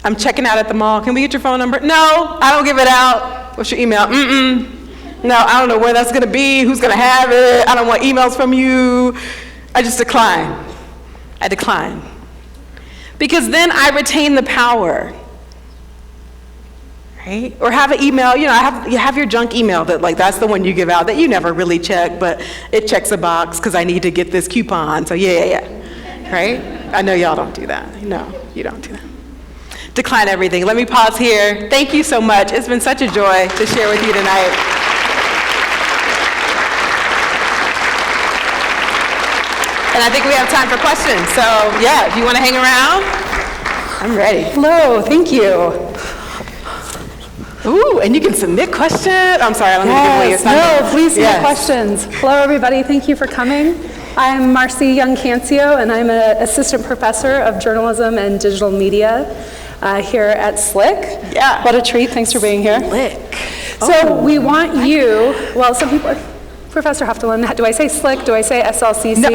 S2: I'm checking out at the mall. Can we get your phone number? No, I don't give it out. What's your email? No, I don't know where that's gonna be, who's gonna have it. I don't want emails from you. I just decline. I decline. Because then I retain the power. Right? Or have an email, you know, you have your junk email that like, that's the one you give out that you never really check, but it checks a box because I need to get this coupon, so yeah. Right? I know y'all don't do that. No, you don't do that. Decline everything. Let me pause here. Thank you so much. It's been such a joy to share with you tonight. And I think we have time for questions. So yeah, if you want to hang around, I'm ready.
S4: Hello, thank you.
S2: Ooh, and you can submit questions. I'm sorry, I don't need to give away your assignment.
S4: No, please submit questions. Hello, everybody. Thank you for coming. I'm Marcy Young-Cancio, and I'm an assistant professor of journalism and digital media here at SLIC.
S2: Yeah.
S4: What a treat. Thanks for being here.
S2: SLIC.
S4: So we want you, well, some people, Professor Huftelin, do I say SLIC? Do I say SLCC?
S2: No,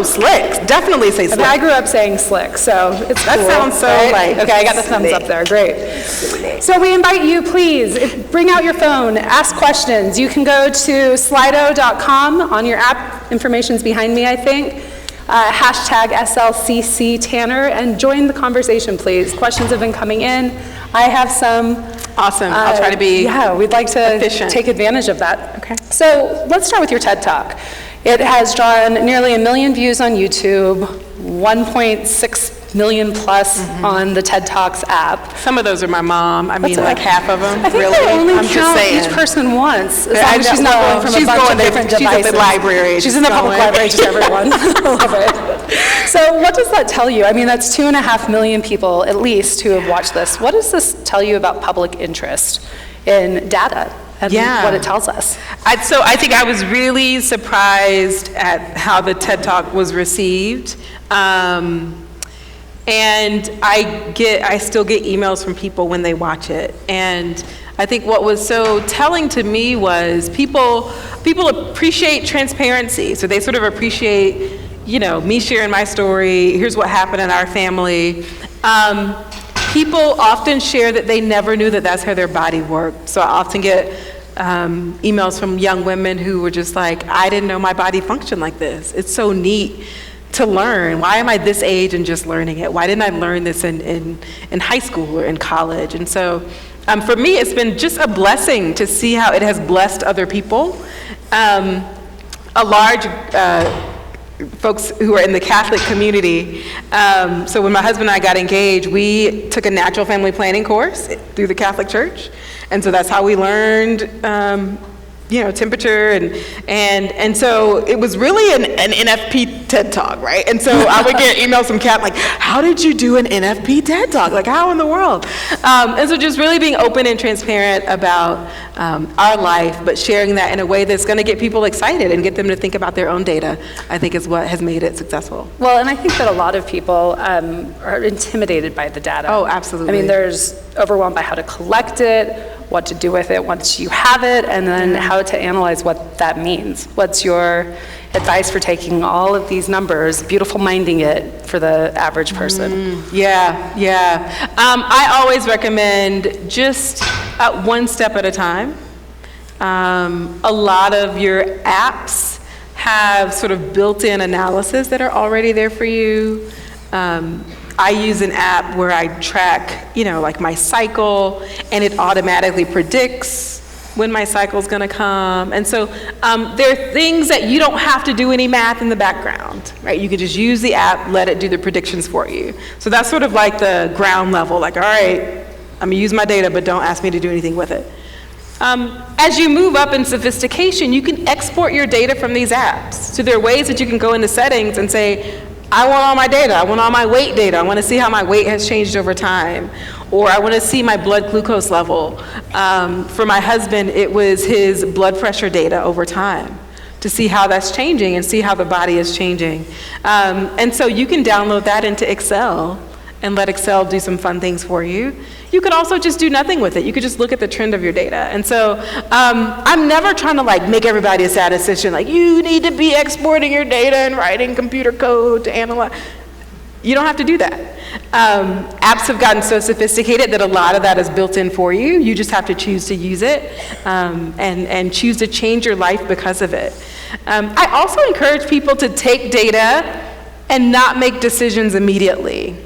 S2: SLIC. Definitely say SLIC.
S4: I grew up saying SLIC, so it's
S2: That
S4: cool,
S2: sounds so
S4: right?
S2: like
S4: Okay, I got the thumbs up there. Great. So we invite you, please, bring out your phone, ask questions. You can go to slido.com on your app. Information's behind me, I think. Hashtag SLCC Tanner, and join the conversation, please. Questions have been coming in. I have some.
S2: Awesome. I'll try to be
S4: Yeah, we'd like to
S2: efficient.
S4: take advantage of that.
S2: Okay.
S4: So let's start with your TED Talk. It has drawn nearly 1 million views on YouTube, 1.6 million plus on the TED Talks app.
S2: Some of those are my mom. I mean,
S4: That's
S2: like
S4: okay.
S2: half of them.
S4: I think
S2: Really?
S4: they only
S2: I'm just
S4: count
S2: saying.
S4: each person once, as
S2: I
S4: long as
S2: know.
S4: she's not
S2: Well,
S4: going from a
S2: she's
S4: bunch
S2: going
S4: of
S2: to-
S4: different
S2: she's at
S4: devices.
S2: the library.
S4: She's in the public
S2: Going.
S4: library, just everyone. Love it. So what does that tell you? I mean, that's 2.5 million people at least who have watched this. What does this tell you about public interest in data and what it tells us?
S2: So I think I was really surprised at how the TED Talk was received. And I still get emails from people when they watch it. And I think what was so telling to me was people appreciate transparency. So they sort of appreciate, me sharing my story. Here's what happened in our family. People often share that they never knew that that's how their body worked. So I often get emails from young women who were just like, I didn't know my body functioned like this. It's so neat to learn. Why am I this age and just learning it? Why didn't I learn this in high school or in college? And so for me, it's been just a blessing to see how it has blessed other people. A large folks who are in the Catholic community. So when my husband and I got engaged, we took a natural family planning course through the Catholic Church. And so that's how we learned temperature and so it was really an NFP TED Talk, right? And so I would get emails from Kat like, how did you do an NFP TED Talk? Like, how in the world? And so just really being open and transparent about our life, but sharing that in a way that's going to get people excited and get them to think about their own data, I think is what has made it successful.
S4: Well, and I think that a lot of people are intimidated by the data.
S2: Oh, absolutely.
S4: I mean, there's overwhelmed by how to collect it, what to do with it once you have it, and then how to analyze what that means. What's your advice for taking all of these numbers, beautiful minding it for the average person? I always recommend just one step at a time. A lot of your apps have sort of built-in analysis that are already there for you. I use an app where I track, like my cycle, and it automatically predicts when my cycle is going to come. And so there are things that you don't have to do any math in the background, right? You can just use the app, let it do the predictions for you. So that's sort of like the ground level, like, all right, I'm going to use my data, but don't ask me to do anything with it. As you move up in sophistication, you can export your data from these apps. So there are ways that you can go into settings and say, I want all my data. I want all my weight data. I want to see how my weight has changed over time. Or I want to see my blood glucose level. For my husband, it was his blood pressure data over time to see how that's changing and see how the body is changing. And so you can download that into Excel and let Excel do some fun things for you. You could also just do nothing with it. You could just look at the trend of your data. And so I'm never trying to make everybody a statistician, like you need to be exporting your data and writing computer code to analyze. You don't have to do that. Apps have gotten so sophisticated that a lot of that is built in for you. You just have to choose to use it and choose to change your life because of it. I also encourage people to take data and not make decisions immediately.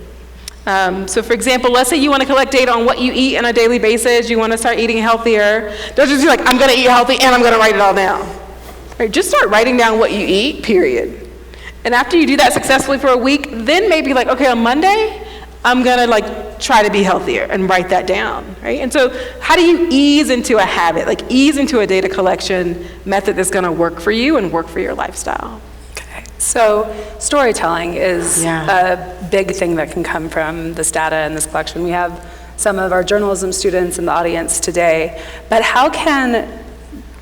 S4: So for example, let's say you want to collect data on what you eat on a daily basis, you want to start eating healthier. Don't just be like, I'm going to eat healthy and I'm going to write it all down. Right? Just start writing down what you eat, period. And after you do that successfully for a week, then maybe okay, on Monday, I'm going to try to be healthier and write that down, right? And so how do you ease into a habit, ease into a data collection method that's going to work for you and work for your lifestyle? So storytelling is a big thing that can come from this data and this collection. We have some of our journalism students in the audience today, but how can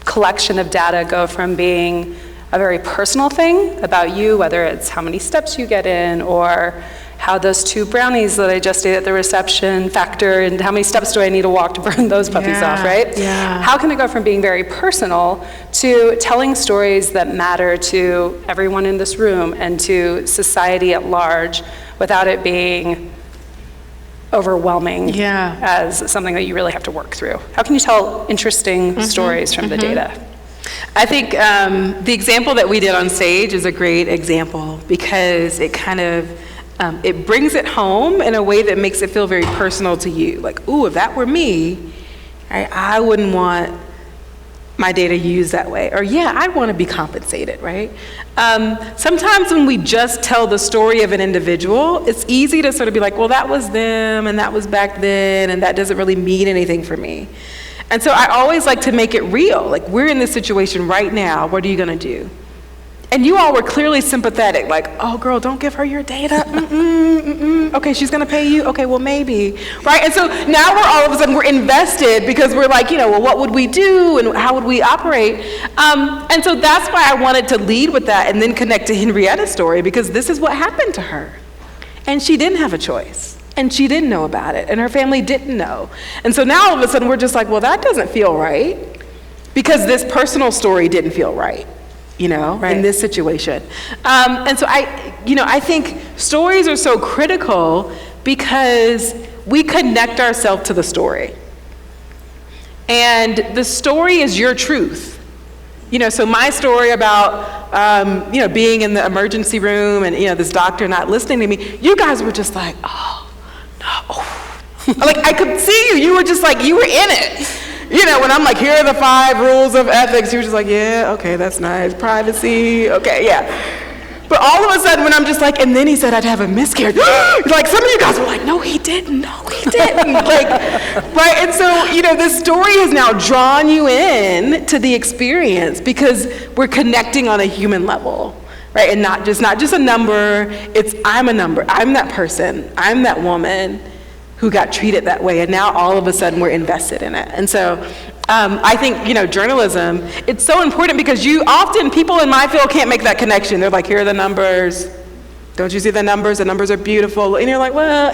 S4: collection of data go from being a very personal thing about you, whether it's how many steps you get in or how those 2 brownies that I just ate at the reception factor and how many steps do I need to walk to burn those puppies off, right?
S2: Yeah.
S4: How can it go from being very personal to telling stories that matter to everyone in this room and to society at large without it being overwhelming as something that you really have to work through? How can you tell interesting stories from the data?
S2: I think the example that we did on stage is a great example because it kind of it brings it home in a way that makes it feel very personal to you. Like, ooh, if that were me, right? I wouldn't want my data used that way. Or yeah, I want to be compensated, right? Sometimes when we just tell the story of an individual, it's easy to sort of be like, well, that was them, and that was back then, and that doesn't really mean anything for me. And so I always like to make it real. Like, we're in this situation right now, what are you gonna do? And you all were clearly sympathetic, like, oh girl, don't give her your data. Okay, she's gonna pay you? Okay, well maybe, right? And so now we're all of a sudden, we're invested because we're like, well, what would we do and how would we operate? And so that's why I wanted to lead with that and then connect to Henrietta's story, because this is what happened to her. And she didn't have a choice. And she didn't know about it, and her family didn't know. And so now all of a sudden we're just like, well, that doesn't feel right, because this personal story didn't feel right.
S4: Right.
S2: In this situation. And so I think stories are so critical because we connect ourselves to the story. And the story is your truth. So my story about, being in the emergency room and, this doctor not listening to me, you guys were just like, oh, no. Like, I could see you. You were just like, you were in it. When I'm like, here are the 5 rules of ethics, you're just like, yeah, okay, that's nice. Privacy, okay, yeah. But all of a sudden, when I'm just like, and then he said I'd have a miscarriage, like, some of you guys were like, no, he didn't, like, right? And so, this story has now drawn you in to the experience because we're connecting on a human level, right? And not just a number, it's I'm a number, I'm that person, I'm that woman who got treated that way, and now all of a sudden we're invested in it. And so I think, journalism, it's so important because people in my field can't make that connection. They're like, here are the numbers. Don't you see the numbers? The numbers are beautiful. And you're like, well,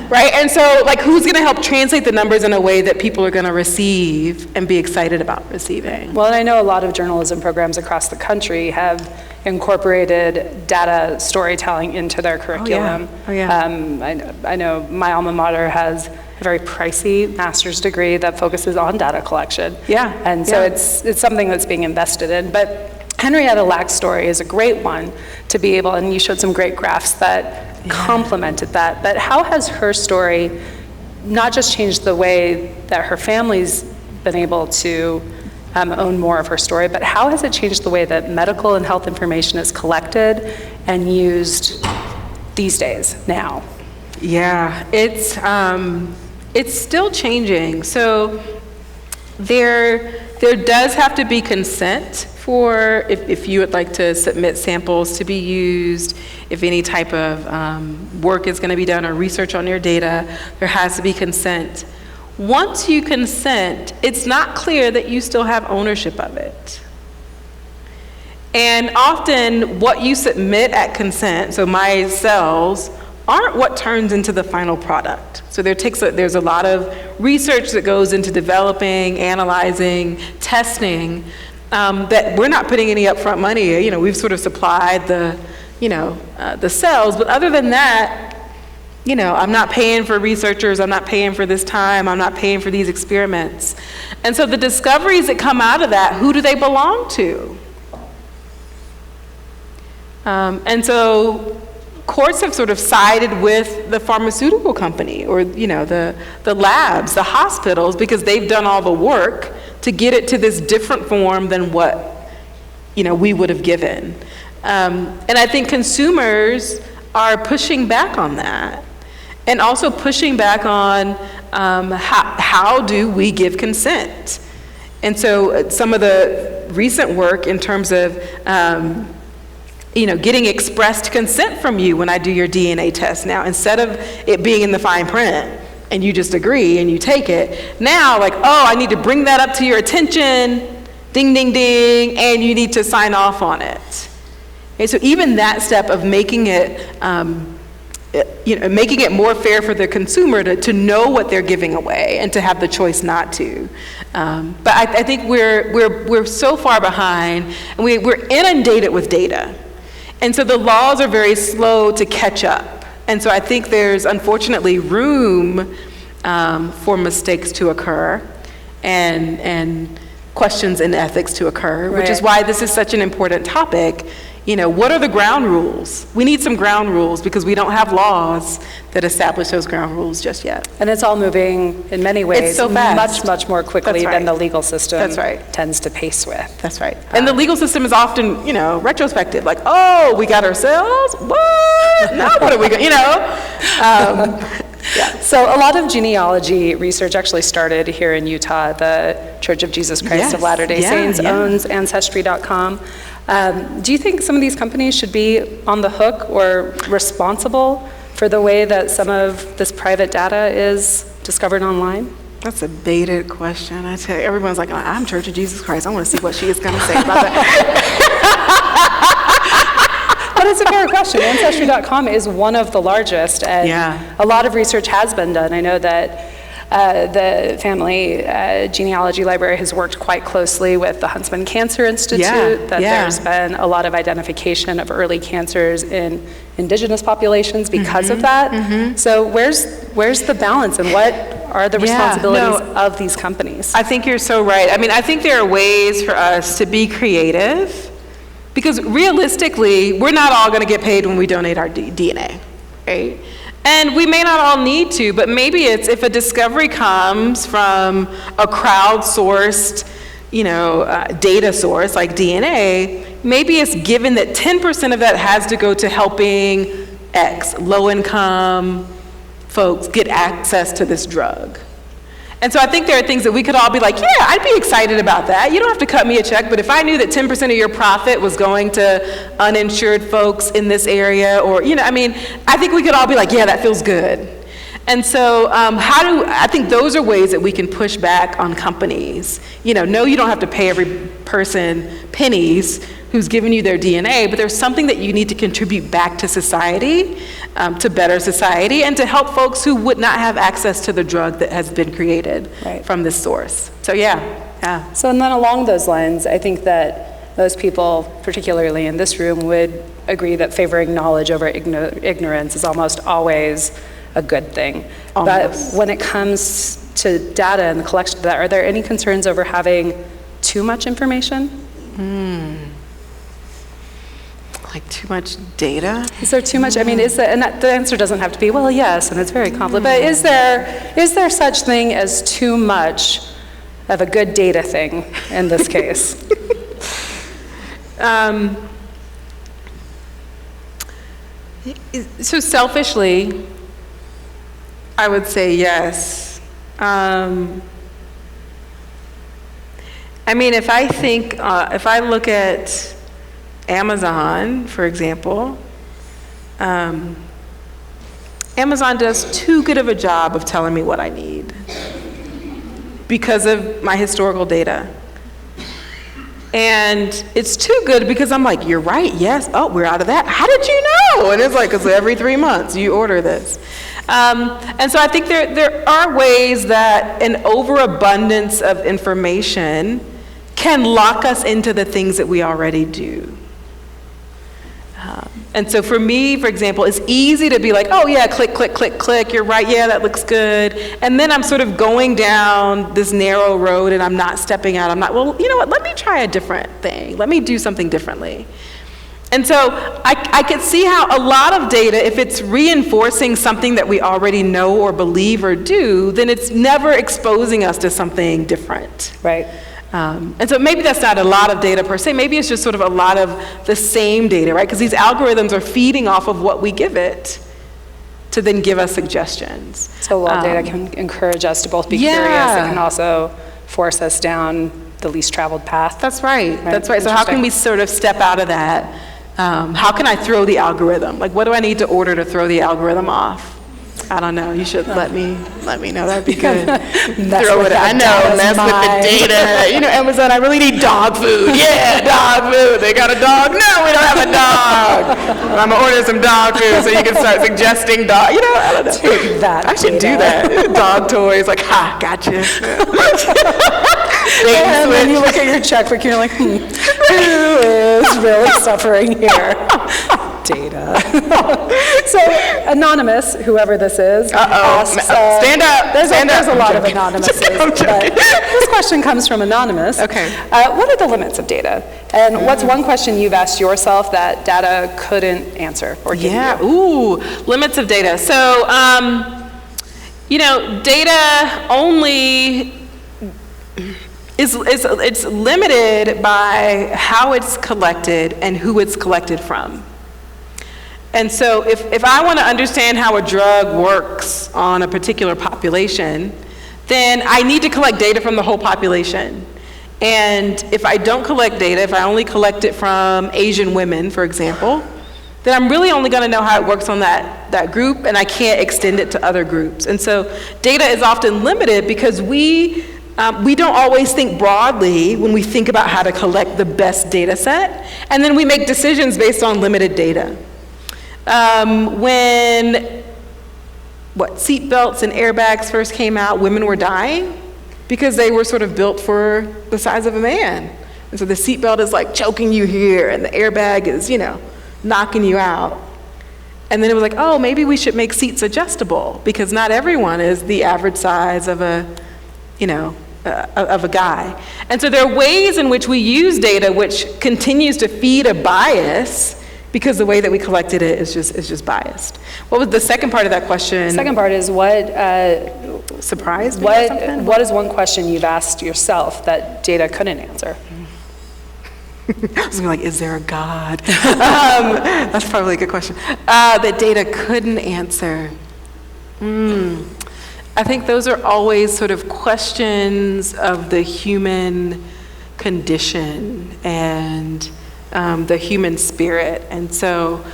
S2: right? And so, like, who's gonna help translate the numbers in a way that people are gonna receive and be excited about receiving?
S4: Well, and I know a lot of journalism programs across the country have incorporated data storytelling into their curriculum.
S2: Oh, yeah.
S4: I know my alma mater has a very pricey master's degree that focuses on data collection.
S2: Yeah.
S4: And so it's something that's being invested in. But Henrietta Lacks' story is a great one to be able, and you showed some great graphs that complemented that. But how has her story not just changed the way that her family's been able to own more of her story, but how has it changed the way that medical and health information is collected and used these days now?
S2: Yeah, it's still changing. So there does have to be consent for if you would like to submit samples to be used, if any type of work is going to be done or research on your data, there has to be consent. Once you consent, it's not clear that you still have ownership of it. And often what you submit at consent, so my cells, aren't what turns into the final product. So there's a lot of research that goes into developing, analyzing, testing, that we're not putting any upfront money. We've sort of supplied the cells, but other than that, I'm not paying for researchers, I'm not paying for this time, I'm not paying for these experiments. And so the discoveries that come out of that, who do they belong to? And so courts have sort of sided with the pharmaceutical company or, the labs, the hospitals, because they've done all the work to get it to this different form than what, we would have given. And I think consumers are pushing back on that. And also pushing back on how do we give consent? And so some of the recent work in terms of, getting expressed consent from you when I do your DNA test now, instead of it being in the fine print and you just agree and you take it, now like, oh, I need to bring that up to your attention, ding, ding, ding, and you need to sign off on it. Okay, so even that step of making it, making it more fair for the consumer to know what they're giving away and to have the choice not to. But I think we're so far behind, and we're inundated with data. And so the laws are very slow to catch up. And so I think there's unfortunately room for mistakes to occur and questions in ethics to occur, which is
S4: Right.
S2: why this is such an important topic. What are the ground rules? We need some ground rules because we don't have laws that establish those ground rules just yet.
S4: And it's all moving in many ways
S2: so fast.
S4: much, much more quickly
S2: That's right.
S4: than the legal system
S2: That's right.
S4: tends to pace with.
S2: That's right. And the legal system is often, retrospective, like, oh, we got ourselves? What? Now what are we going,
S4: So a lot of genealogy research actually started here in Utah. The Church of Jesus Christ
S2: Yes.
S4: of Latter-day
S2: Yeah,
S4: Saints
S2: yeah.
S4: owns Ancestry.com. Do you think some of these companies should be on the hook or responsible for the way that some of this private data is discovered online?
S2: That's a baited question. I tell you, everyone's like, I'm Church of Jesus Christ. I want to see what she is going to say about that.
S4: But it's a fair question. Ancestry.com is one of the largest, and
S2: Yeah.
S4: a lot of research has been done. I know that the Family Genealogy Library has worked quite closely with the Huntsman Cancer Institute, that there's been a lot of identification of early cancers in indigenous populations because of that. So where's the balance, and what are the responsibilities of these companies?
S2: I think you're so right. I mean, I think there are ways for us to be creative, because realistically, we're not all going to get paid when we donate our DNA, right? And we may not all need to, but maybe it's if a discovery comes from a crowdsourced, data source like DNA, maybe it's given that 10% of that has to go to helping X, low-income folks, get access to this drug. And so I think there are things that we could all be like, yeah, I'd be excited about that. You don't have to cut me a check, but if I knew that 10% of your profit was going to uninsured folks in this area, or, I think we could all be like, yeah, that feels good. And so I think those are ways that we can push back on companies. No, you don't have to pay every person pennies who's given you their DNA, but there's something that you need to contribute back to society, to better society, and to help folks who would not have access to the drug that has been created from this source. So yeah.
S4: So, and then along those lines, I think that most people, particularly in this room, would agree that favoring knowledge over ignorance is almost always a good thing.
S2: Almost.
S4: But when it comes to data and the collection of that, are there any concerns over having too much information?
S2: Like too much data?
S4: Is there too much? I mean, the answer doesn't have to be, well, yes, and it's very complicated. But is there such thing as too much of a good data thing in this case?
S2: So selfishly, I would say yes. If I look at Amazon, for example, Amazon does too good of a job of telling me what I need because of my historical data. And it's too good because I'm like, you're right, yes, oh, we're out of that. How did you know? And it's like, because every 3 months you order this. And so I think there are ways that an overabundance of information can lock us into the things that we already do. And so for me, for example, it's easy to be like, oh yeah, click, click, click, click, you're right, yeah, that looks good. And then I'm sort of going down this narrow road and I'm not stepping out. I'm not, well, you know what, let me try a different thing. Let me do something differently. And so I could see how a lot of data, if it's reinforcing something that we already know or believe or do, then it's never exposing us to something different.
S4: Right.
S2: And so maybe that's not a lot of data per se, maybe it's just sort of a lot of the same data, right? Because these algorithms are feeding off of what we give it to then give us suggestions.
S4: So while data can encourage us to both be curious, it can also force us down the least traveled path.
S2: That's right, that's right. So how can we sort of step out of that? How can I throw the algorithm? Like, what do I need to order to throw the algorithm off? I don't know. You should let me know. That'd be good. Throw it. I know. Mess with the data. Amazon. I really need dog food. Yeah, dog food. They got a dog? No, we don't have a dog. I'm gonna order some dog food so you can start suggesting dog. I don't know.
S4: Take that.
S2: I should do that. Dog toys. Like, gotcha.
S4: And then you look at your checkbook and you're like, who is really suffering here? data. So anonymous, whoever this is, asks,
S2: stand up.
S4: There's
S2: Stand
S4: a
S2: up.
S4: lot of anonymouses, but this question comes from anonymous.
S2: Okay.
S4: What are the limits of data? And what's one question you've asked yourself that data couldn't answer or give you?
S2: Ooh, limits of data. So, data only it's limited by how it's collected and who it's collected from. And so if I want to understand how a drug works on a particular population, then I need to collect data from the whole population. And if I don't collect data, if I only collect it from Asian women, for example, then I'm really only going to know how it works on that group, and I can't extend it to other groups. And so data is often limited because we don't always think broadly when we think about how to collect the best data set, and then we make decisions based on limited data. When seatbelts and airbags first came out, women were dying because they were sort of built for the size of a man. And so the seatbelt is like choking you here, and the airbag is, knocking you out. And then it was like, oh, maybe we should make seats adjustable because not everyone is the average size of a guy. And so there are ways in which we use data which continues to feed a bias because the way that we collected it is just biased. What was the second part of that question?
S4: The second part is what
S2: surprised me or something?
S4: What is one question you've asked yourself that data couldn't answer?
S2: I was like, is there a God? That's probably a good question. That data couldn't answer. I think those are always sort of questions of the human condition and the human spirit. And so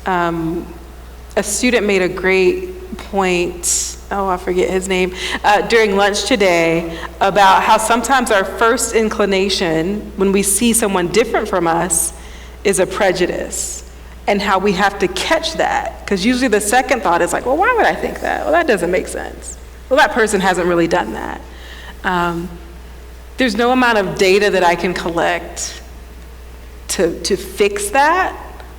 S2: a student made a great point, I forget his name, during lunch today about how sometimes our first inclination when we see someone different from us is a prejudice, and how we have to catch that, because usually the second thought is like, well, why would I think that? Well, that doesn't make sense. Well, that person hasn't really done that. There's no amount of data that I can collect to fix that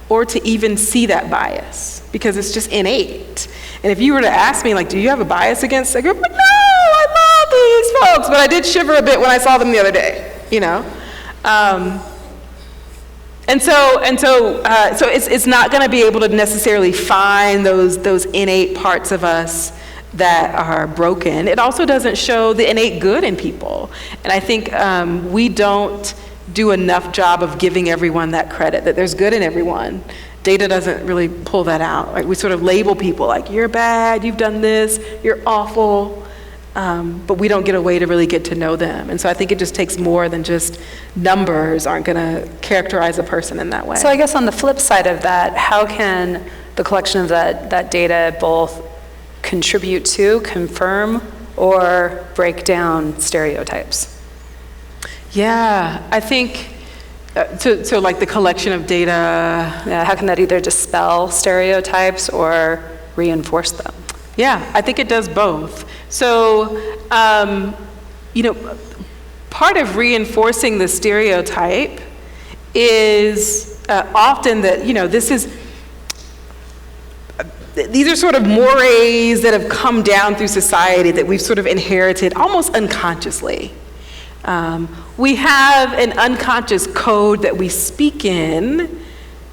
S2: or to even see that bias, because it's just innate. And if you were to ask me, like, do you have a bias against a group? Like, no, I love these folks, but I did shiver a bit when I saw them the other day, And so it's not going to be able to necessarily find those innate parts of us that are broken. It also doesn't show the innate good in people. And I think we don't do enough job of giving everyone that credit, that there's good in everyone. Data doesn't really pull that out. Like, we sort of label people like, you're bad, you've done this, you're awful. But we don't get a way to really get to know them. And so I think it just takes more than just numbers aren't going to characterize a person in that way.
S4: So I guess on the flip side of that, how can the collection of that data both contribute to, confirm, or break down stereotypes?
S2: Yeah, I think, so like the collection of data.
S4: Yeah, how can that either dispel stereotypes or reinforce them?
S2: Yeah, I think it does both. So, part of reinforcing the stereotype is often that, these are sort of mores that have come down through society that we've sort of inherited almost unconsciously. We have an unconscious code that we speak in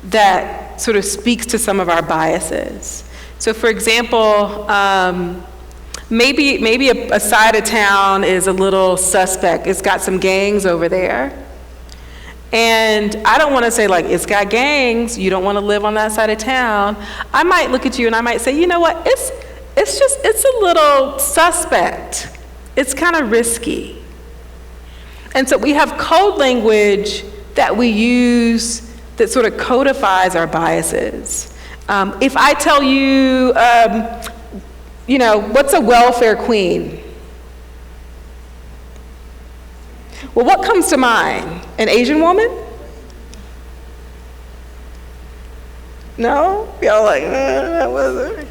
S2: that sort of speaks to some of our biases. So for example, maybe a side of town is a little suspect. It's got some gangs over there. And I don't want to say, like, it's got gangs, you don't want to live on that side of town. I might look at you and I might say, you know what, it's a little suspect. It's kind of risky. And so we have code language that we use that sort of codifies our biases. If I tell you, what's a welfare queen? Well, what comes to mind? An Asian woman? No? Y'all like, that wasn't.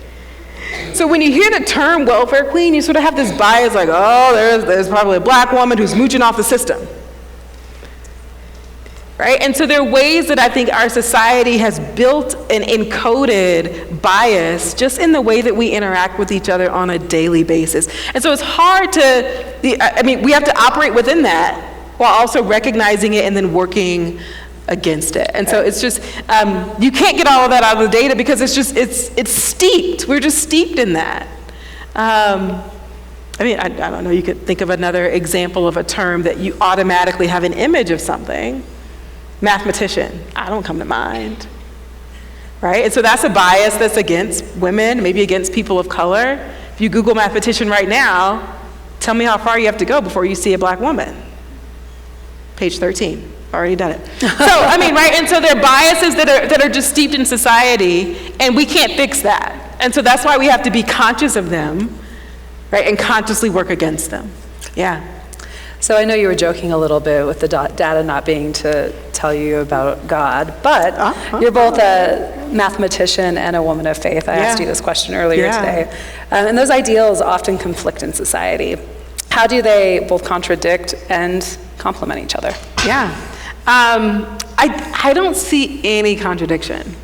S2: So when you hear the term welfare queen, you sort of have this bias like, oh, there's probably a black woman who's mooching off the system. right? And so there are ways that I think our society has built and encoded bias just in the way that we interact with each other on a daily basis. And so it's hard we have to operate within that while also recognizing it and then working against it. And so it's just, you can't get all of that out of the data because it's steeped. We're just steeped in that. I don't know, you could think of another example of a term that you automatically have an image of something. Mathematician, I don't come to mind, right? And so that's a bias that's against women, maybe against people of color. If you Google mathematician right now, tell me how far you have to go before you see a black woman. Page 13, already done it. So, right? And so there are biases that are just steeped in society, and we can't fix that. And so that's why we have to be conscious of them, right? And consciously work against them. Yeah.
S4: So I know you were joking a little bit with the data not being to tell you about God, but you're both a mathematician and a woman of faith. I asked you this question earlier today. And those ideals often conflict in society. How do they both contradict and complement each other?
S2: Yeah. I don't see any contradiction.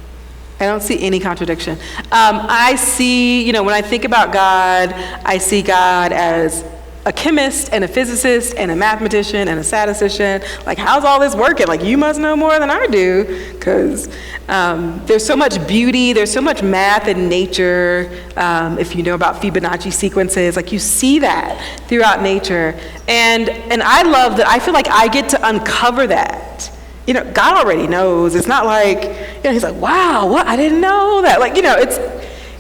S2: I see, when I think about God, I see God as a chemist and a physicist and a mathematician and a statistician. Like, how's all this working? Like, you must know more than I do, because there's so much beauty, there's so much math in nature. If you know about Fibonacci sequences, like, you see that throughout nature. And I love that I feel like I get to uncover that. God already knows. It's not like, he's like, wow, what? I didn't know that. Like, it's,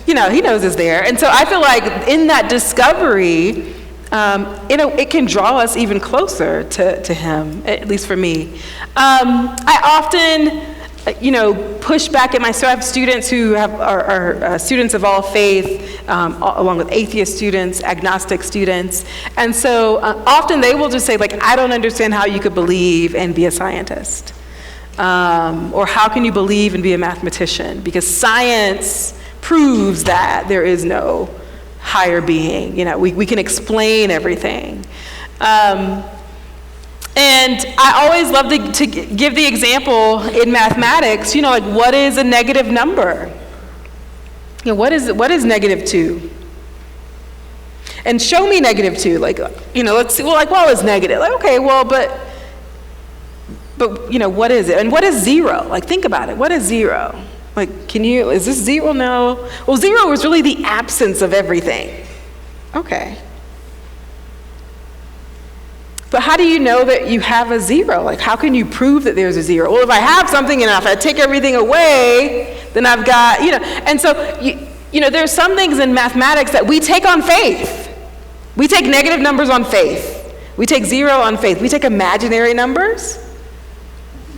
S2: he knows it's there. And so I feel like in that discovery, it can draw us even closer to him, at least for me. I often, push back at I have students who are students of all faith, along with atheist students, agnostic students. And so often they will just say, like, I don't understand how you could believe and be a scientist. Or how can you believe and be a mathematician? Because science proves that there is no higher being. We can explain everything. And I always love to give the example in mathematics, like, what is a negative number? What is -2? And show me -2. Like, let's see, well, it's negative. Like, okay, well, but what is it? And what is 0? Like, think about it. What is 0? Like, is this 0? No. Well, 0 is really the absence of everything. Okay. But how do you know that you have a 0? Like, how can you prove that there's a 0? Well, if I have something and if I take everything away, then I've got, And so, there's some things in mathematics that we take on faith. We take negative numbers on faith. We take 0 on faith. We take imaginary numbers.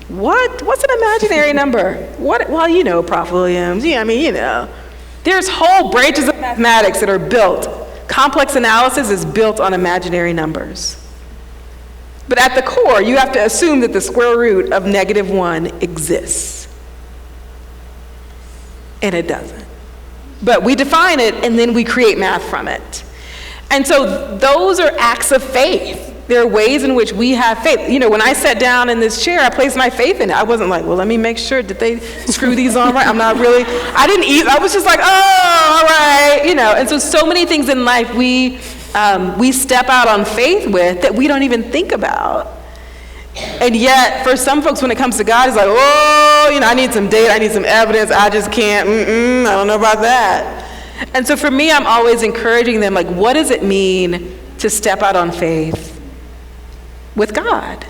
S2: What's an imaginary number? Well, Prof. Williams. There's whole branches of mathematics that are built. Complex analysis is built on imaginary numbers. But at the core, you have to assume that the square root of -1 exists. And it doesn't. But we define it, and then we create math from it. And so those are acts of faith. There are ways in which we have faith. When I sat down in this chair, I placed my faith in it. I wasn't like, well, let me make sure, did they screw these on right? I didn't eat. I was just like, oh, all right, And so many things in life we step out on faith with that we don't even think about. And yet, for some folks, when it comes to God, it's like, oh, I need some data, I need some evidence, I just can't, I don't know about that. And so for me, I'm always encouraging them, like, what does it mean to step out on faith with God?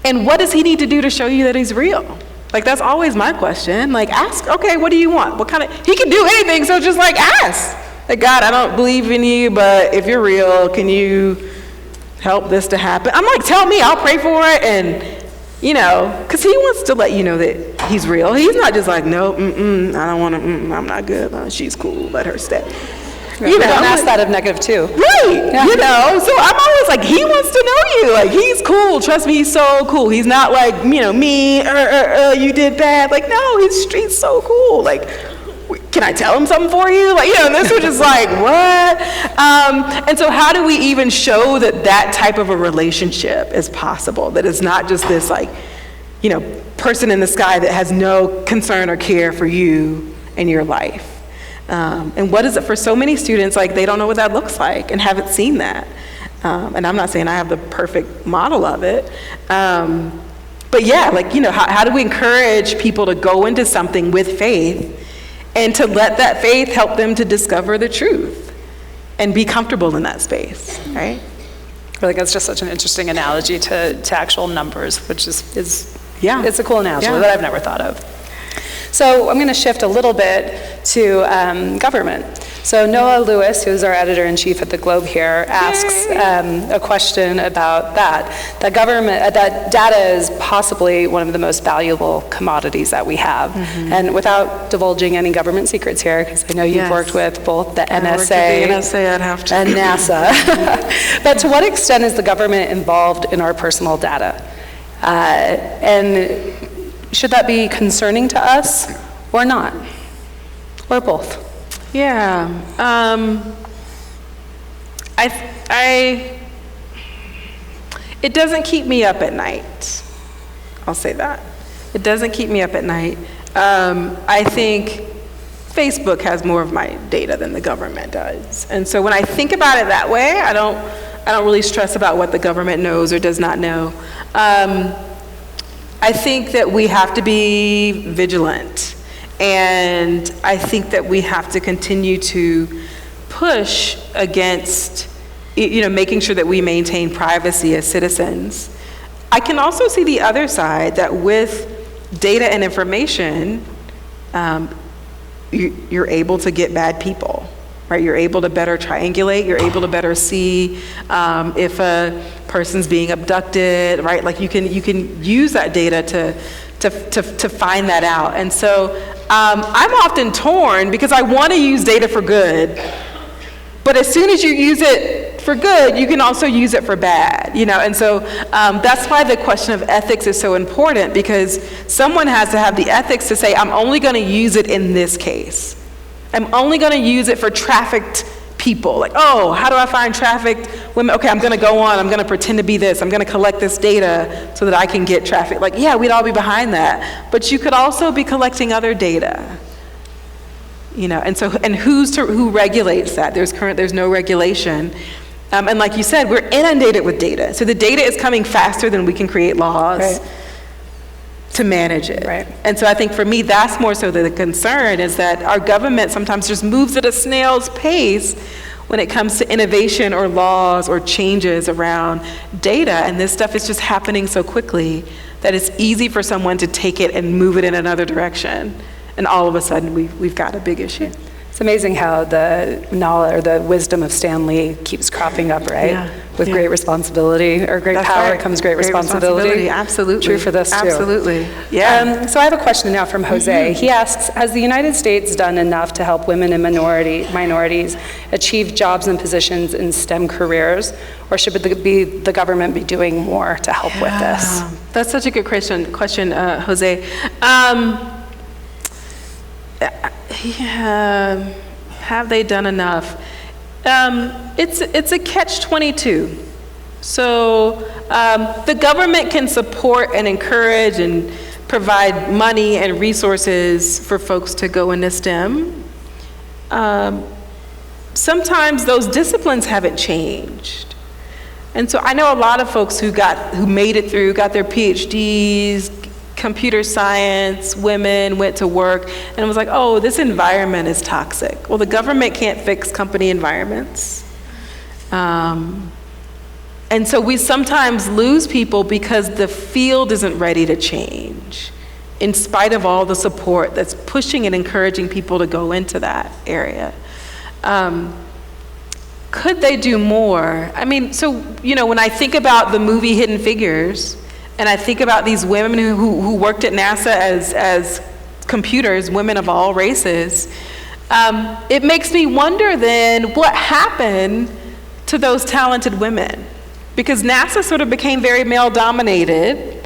S2: And what does he need to do to show you that he's real? Like, that's always my question. Like, ask, okay, what do you want? He can do anything, so just like ask. Like, God, I don't believe in you, but if you're real, can you help this to happen? I'm like, tell me, I'll pray for it. And, because he wants to let you know that he's real. He's not just like, no, I don't want to, I'm not good. She's cool, let her stay.
S4: Don't ask that of -2.
S2: Right, yeah. So I'm always like, he wants to know you. Like, he's cool. Trust me, he's so cool. He's not like, me, you did bad. Like, no, he's so cool. Like, can I tell him something for you? Like, and this was just like, what? And so how do we even show that type of a relationship is possible? That it's not just this, like, person in the sky that has no concern or care for you and your life. And what is it for so many students, like they don't know what that looks like and haven't seen that. And I'm not saying I have the perfect model of it. But yeah, how do we encourage people to go into something with faith and to let that faith help them to discover the truth and be comfortable in that space, right?
S4: I think that's just such an interesting analogy to actual numbers, which is it's a cool analogy that I've never thought of. So I'm going to shift a little bit to government. So Noah Lewis, who's our editor-in-chief at the Globe here, asks a question about that. That data is possibly one of the most valuable commodities that we have. And without divulging any government secrets here, because I know you've worked with both the NSA,
S2: I'd have to.
S4: and NASA. But to what extent is the government involved in our personal data? And should that be concerning to us or not? Or both?
S2: Yeah, it doesn't keep me up at night. I'll say that. It doesn't keep me up at night. I think Facebook has more of my data than the government does. And so when I think about it that way, I don't really stress about what the government knows or does not know. I think that we have to be vigilant. And I think that we have to continue to push against, making sure that we maintain privacy as citizens. I can also see the other side, that with data and information, you're able to get bad people, right? You're able to better triangulate. You're able to better see if a person's being abducted, right? Like you can use that data to find that out. And so I'm often torn because I want to use data for good, but as soon as you use it for good, you can also use it for bad, and so that's why the question of ethics is so important, because someone has to have the ethics to say, I'm only going to use it in this case. I'm only going to use it for trafficked people. Like, oh, how do I find trafficked women? Okay, I'm going to go on. I'm going to pretend to be this. I'm going to collect this data so that I can get trafficked. Like, yeah, we'd all be behind that. But you could also be collecting other data. And who regulates that? There's no regulation. And like you said, we're inundated with data. So the data is coming faster than we can create laws to manage it.
S4: Right.
S2: And so I think for me, that's more so the concern, is that our government sometimes just moves at a snail's pace when it comes to innovation or laws or changes around data. And this stuff is just happening so quickly that it's easy for someone to take it and move it in another direction. And all of a sudden, we've got a big issue.
S4: It's amazing how the knowledge or the wisdom of Stan Lee keeps cropping up, right?
S2: Yeah.
S4: With great responsibility or great
S2: That's
S4: power
S2: right.
S4: comes great responsibility.
S2: Absolutely.
S4: True for this too.
S2: Absolutely. Yeah.
S4: So I have a question now from Jose. He asks, has the United States done enough to help women and minorities achieve jobs and positions in STEM careers, or should the government be doing more to help with this?
S2: That's such a good question, Jose. Have they done enough? It's a catch-22. So the government can support and encourage and provide money and resources for folks to go into STEM. Sometimes those disciplines haven't changed. And so I know a lot of folks who made it through, got their PhDs, computer science, women, went to work, and was like, oh, this environment is toxic. Well, the government can't fix company environments. And so we sometimes lose people because the field isn't ready to change, in spite of all the support that's pushing and encouraging people to go into that area. Could they do more? I mean, so, when I think about the movie Hidden Figures, and I think about these women who worked at NASA as computers, women of all races, it makes me wonder then what happened to those talented women. Because NASA sort of became very male-dominated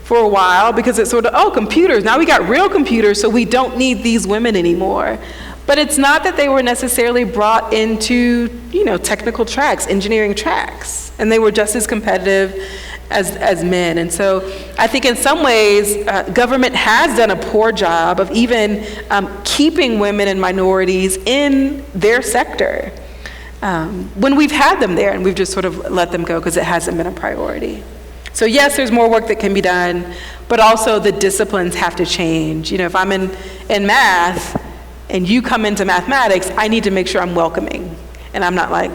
S2: for a while, because it's sort of, computers, now we got real computers, so we don't need these women anymore. But it's not that they were necessarily brought into, technical tracks, engineering tracks, and they were just as competitive as men. And so I think in some ways, government has done a poor job of even keeping women and minorities in their sector when we've had them there and we've just sort of let them go because it hasn't been a priority. So yes, there's more work that can be done, but also the disciplines have to change. If I'm in math and you come into mathematics, I need to make sure I'm welcoming. And I'm not like,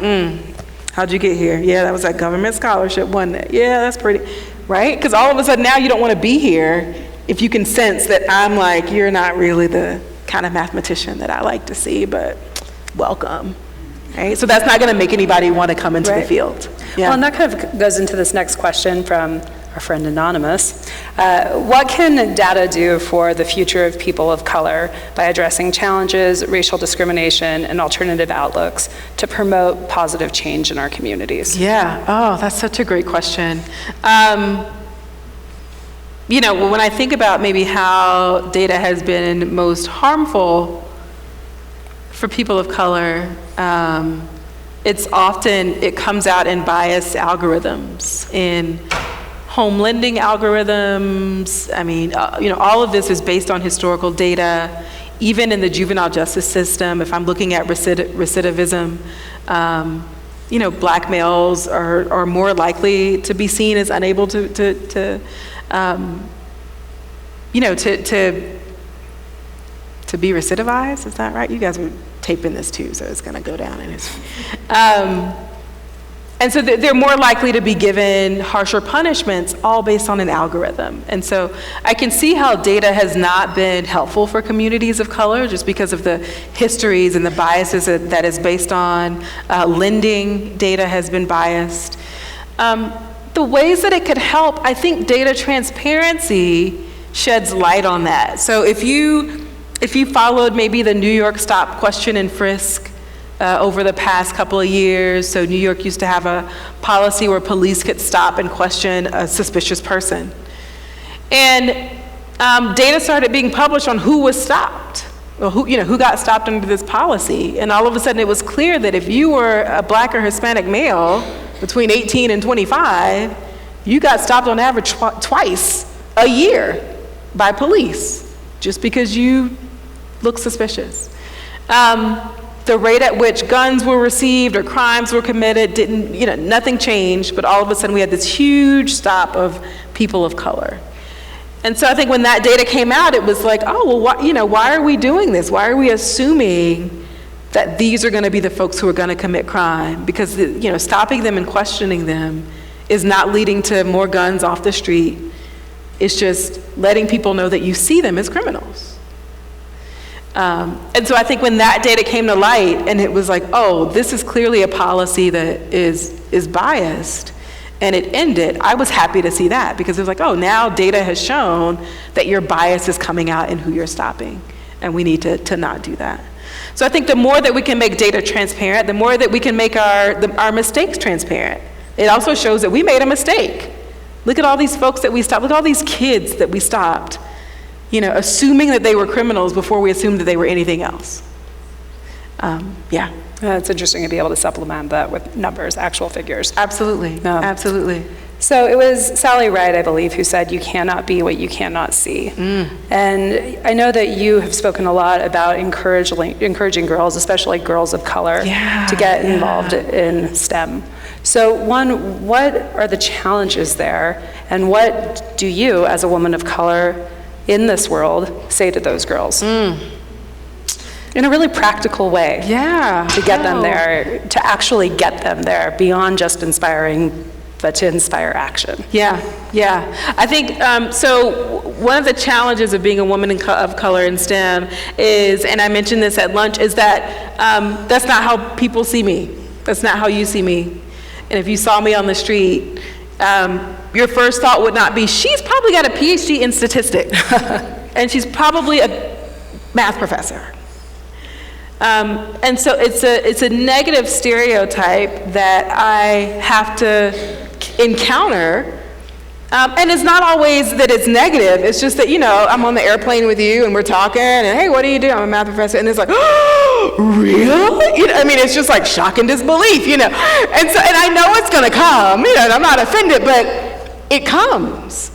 S2: how'd you get here? Yeah, that was that government scholarship, wasn't it? Yeah, that's pretty, right? Because all of a sudden now you don't want to be here if you can sense that I'm like, you're not really the kind of mathematician that I like to see, but welcome, right? So that's not going to make anybody want to come into the field. Yeah.
S4: Well, and that kind of goes into this next question from our friend Anonymous. What can data do for the future of people of color by addressing challenges, racial discrimination, and alternative outlooks to promote positive change in our communities?
S2: Yeah, that's such a great question. When I think about maybe how data has been most harmful for people of color, it comes out in biased algorithms, in home lending algorithms. I mean, all of this is based on historical data. Even in the juvenile justice system, if I'm looking at recidivism, black males are more likely to be seen as unable to be recidivized. Is that right? You guys are taping this too, so it's going to go down in history. And so they're more likely to be given harsher punishments, all based on an algorithm. And so I can see how data has not been helpful for communities of color just because of the histories and the biases that is based on. Lending data has been biased. The ways that it could help, I think data transparency sheds light on that. So if you followed maybe the New York Stop, Question, and Frisk over the past couple of years, so New York used to have a policy where police could stop and question a suspicious person. And data started being published on who was stopped, or who got stopped under this policy. And all of a sudden it was clear that if you were a black or Hispanic male between 18 and 25, you got stopped on average twice a year by police, just because you look suspicious. The rate at which guns were received or crimes were committed nothing changed, but all of a sudden we had this huge stop of people of color. And so I think when that data came out, it was like, why are we doing this? Why are we assuming that these are going to be the folks who are going to commit crime? Because stopping them and questioning them is not leading to more guns off the street. It's just letting people know that you see them as criminals. And so I think when that data came to light and it was like, this is clearly a policy that is biased, and it ended, I was happy to see that, because it was like, now data has shown that your bias is coming out in who you're stopping, and we need to not do that. So I think the more that we can make data transparent, the more that we can make our mistakes transparent. It also shows that we made a mistake. Look at all these folks that we stopped. Look at all these kids that we stopped. Assuming that they were criminals before we assumed that they were anything else.
S4: It's interesting to be able to supplement that with numbers, actual figures.
S2: Absolutely, absolutely.
S4: So it was Sally Wright, I believe, who said, "You cannot be what you cannot see." And I know that you have spoken a lot about encouraging girls, especially girls of color, to get involved in STEM. So one, what are the challenges there, and what do you, as a woman of color in this world, say to those girls? In a really practical way. To get them there, to actually get them there, beyond just inspiring, but to inspire action.
S2: I think, so one of the challenges of being a woman of color in STEM is, and I mentioned this at lunch, is that that's not how people see me. That's not how you see me. And if you saw me on the street, your first thought would not be, she's probably got a PhD in statistics, and she's probably a math professor. And so it's a negative stereotype that I have to encounter. And it's not always that it's negative. It's just that, I'm on the airplane with you and we're talking and, hey, what do you do? I'm a math professor. And it's like, oh, really? You know, I mean, it's just like shock and disbelief, you know. And I know it's gonna come, you know, and I'm not offended, but it comes.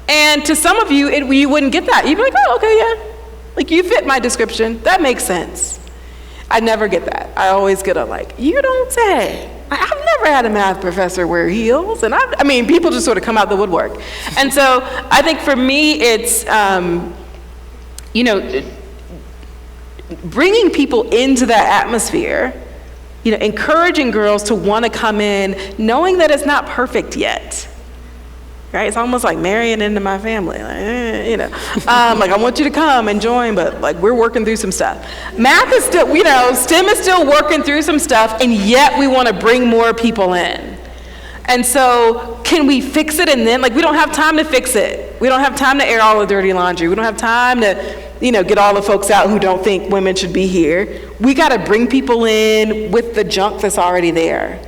S2: And to some of you, you wouldn't get that. You'd be like, oh, okay, yeah. Like, you fit my description. That makes sense. I never get that. I always get a like, you don't say. I've never had a math professor wear heels. And I mean, people just sort of come out the woodwork. And so I think for me, it's, you know, bringing people into that atmosphere, you know, encouraging girls to want to come in, knowing that it's not perfect yet. Right? It's almost like marrying into my family, like, you know. Like, I want you to come and join, but like, we're working through some stuff. Math is still, you know, STEM is still working through some stuff, and yet we want to bring more people in. And so, can we fix it and then, like, we don't have time to fix it. We don't have time to air all the dirty laundry. We don't have time to, you know, get all the folks out who don't think women should be here. We got to bring people in with the junk that's already there.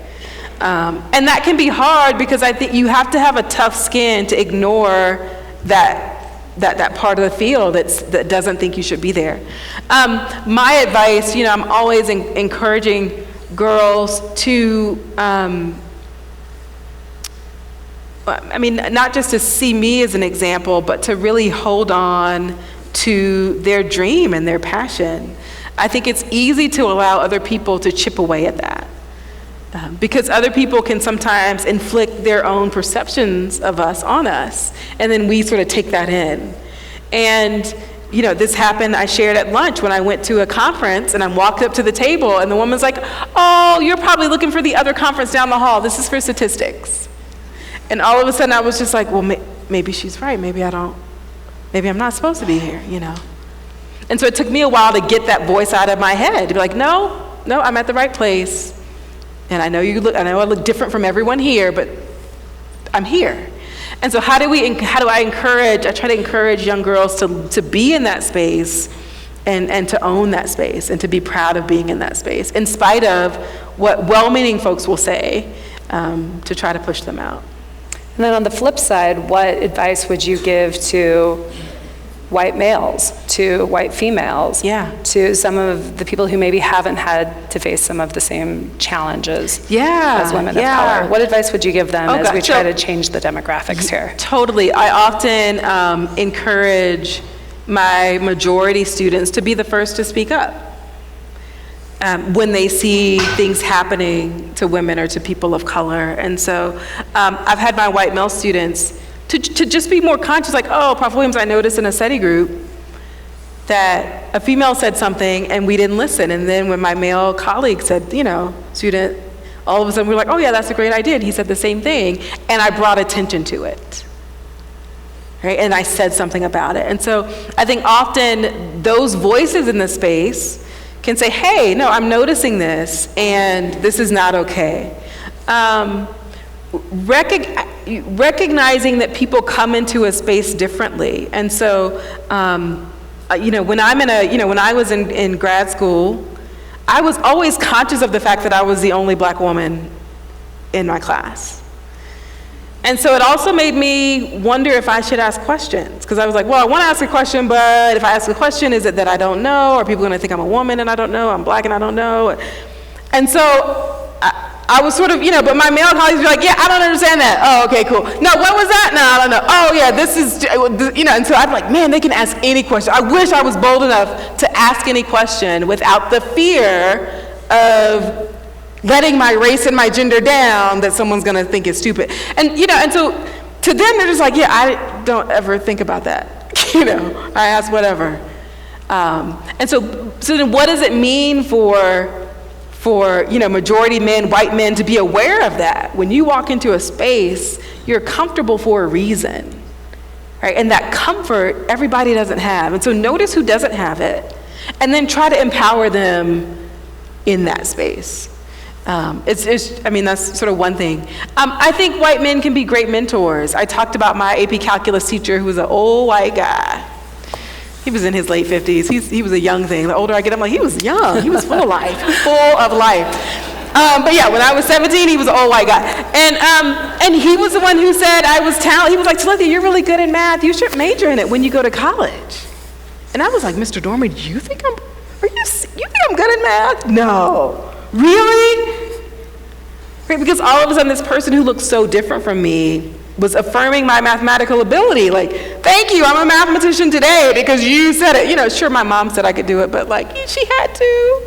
S2: And that can be hard because I think you have to have a tough skin to ignore that part of the field that doesn't think you should be there. My advice, you know, I'm always encouraging girls to, I mean, not just to see me as an example, but to really hold on to their dream and their passion. I think it's easy to allow other people to chip away at that. Because other people can sometimes inflict their own perceptions of us on us, and then we sort of take that in. And, you know, this happened, I shared at lunch when I went to a conference, and I walked up to the table, and the woman's like, oh, you're probably looking for the other conference down the hall. This is for statistics. And all of a sudden, I was just like, well, maybe she's right. Maybe I'm not supposed to be here, you know. And so it took me a while to get that voice out of my head, to be like, no, I'm at the right place. And I know I look different from everyone here, but I'm here. And so how do I encourage? I try to encourage young girls to be in that space and to own that space and to be proud of being in that space, in spite of what well-meaning folks will say, to try to push them out.
S4: And then on the flip side, what advice would you give to white males, to white females, to some of the people who maybe haven't had to face some of the same challenges as women of color? What advice would you give them as we try to change the demographics here?
S2: Totally. I often encourage my majority students to be the first to speak up when they see things happening to women or to people of color. And so I've had my white male students to just be more conscious, like, oh, Prof. Williams, I noticed in a study group that a female said something and we didn't listen. And then when my male colleague said, you know, student, all of a sudden we're like, oh yeah, that's a great idea. And he said the same thing. And I brought attention to it. Right? And I said something about it. And so I think often those voices in the space can say, hey, no, I'm noticing this and this is not okay. Recognizing that people come into a space differently. And so, you know, when I was in grad school, I was always conscious of the fact that I was the only black woman in my class. And so it also made me wonder if I should ask questions, because I was like, well, I want to ask a question, but if I ask a question, is it that I don't know? Are people going to think I'm a woman and I don't know? I'm black and I don't know? And so I was sort of, you know, but my male colleagues were like, yeah, I don't understand that. Oh, okay, cool. No, what was that? No, I don't know. Oh, yeah, this is, you know, and so I'm like, man, they can ask any question. I wish I was bold enough to ask any question without the fear of letting my race and my gender down that someone's going to think is stupid. And, you know, and so to them, they're just like, yeah, I don't ever think about that. You know, I ask whatever. And so then what does it mean for, you know, majority men, white men to be aware of that? When you walk into a space, you're comfortable for a reason, right? And that comfort, everybody doesn't have. And so notice who doesn't have it, and then try to empower them in that space. I mean, that's sort of one thing. I think white men can be great mentors. I talked about my AP Calculus teacher who was an old white guy. He was in his late 50s. He was a young thing. The older I get, I'm like, he was young. He was full of life, full of life. But yeah, when I was 17, he was an old white guy. And he was the one who said I was talented. He was like, Talithia, you're really good in math. You should major in it when you go to college. And I was like, Mr. Dormer, are you you think I'm good at math? No. Really? Right, because all of a sudden this person who looked so different from me was affirming my mathematical ability. Like, thank you, I'm a mathematician today because you said it. You know, sure, my mom said I could do it, but like, she had to,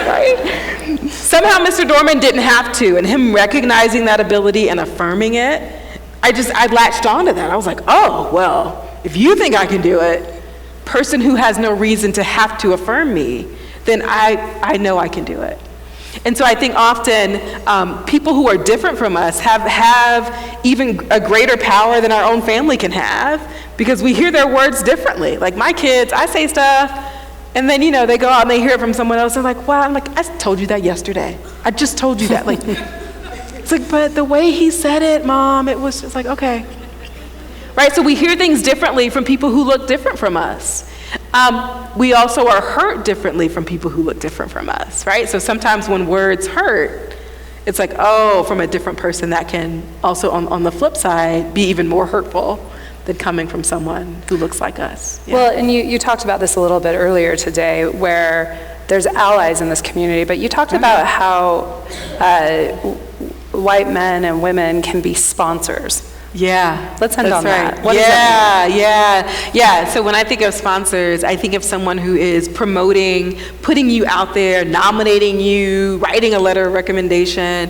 S2: right? Somehow Mr. Dorman didn't have to, and him recognizing that ability and affirming it, I latched onto that. I was like, oh, well, if you think I can do it, person who has no reason to have to affirm me, then I know I can do it. And so I think often people who are different from us have even a greater power than our own family can have, because we hear their words differently. Like my kids, I say stuff, and then, you know, they go out and they hear it from someone else. They're like, wow, I'm like, I told you that yesterday. I just told you that. Like, it's like, but the way he said it, Mom, it was just like, okay. Right, so we hear things differently from people who look different from us. We also are hurt differently from people who look different from us, right? So sometimes when words hurt, it's like, oh, from a different person, that can also, on the flip side, be even more hurtful than coming from someone who looks like us. Yeah.
S4: Well, and you talked about this a little bit earlier today, where there's allies in this community, but you talked about how white men and women can be sponsors.
S2: Yeah,
S4: let's end on
S2: right.
S4: that. What does that mean?
S2: Yeah. So when I think of sponsors, I think of someone who is promoting, putting you out there, nominating you, writing a letter of recommendation,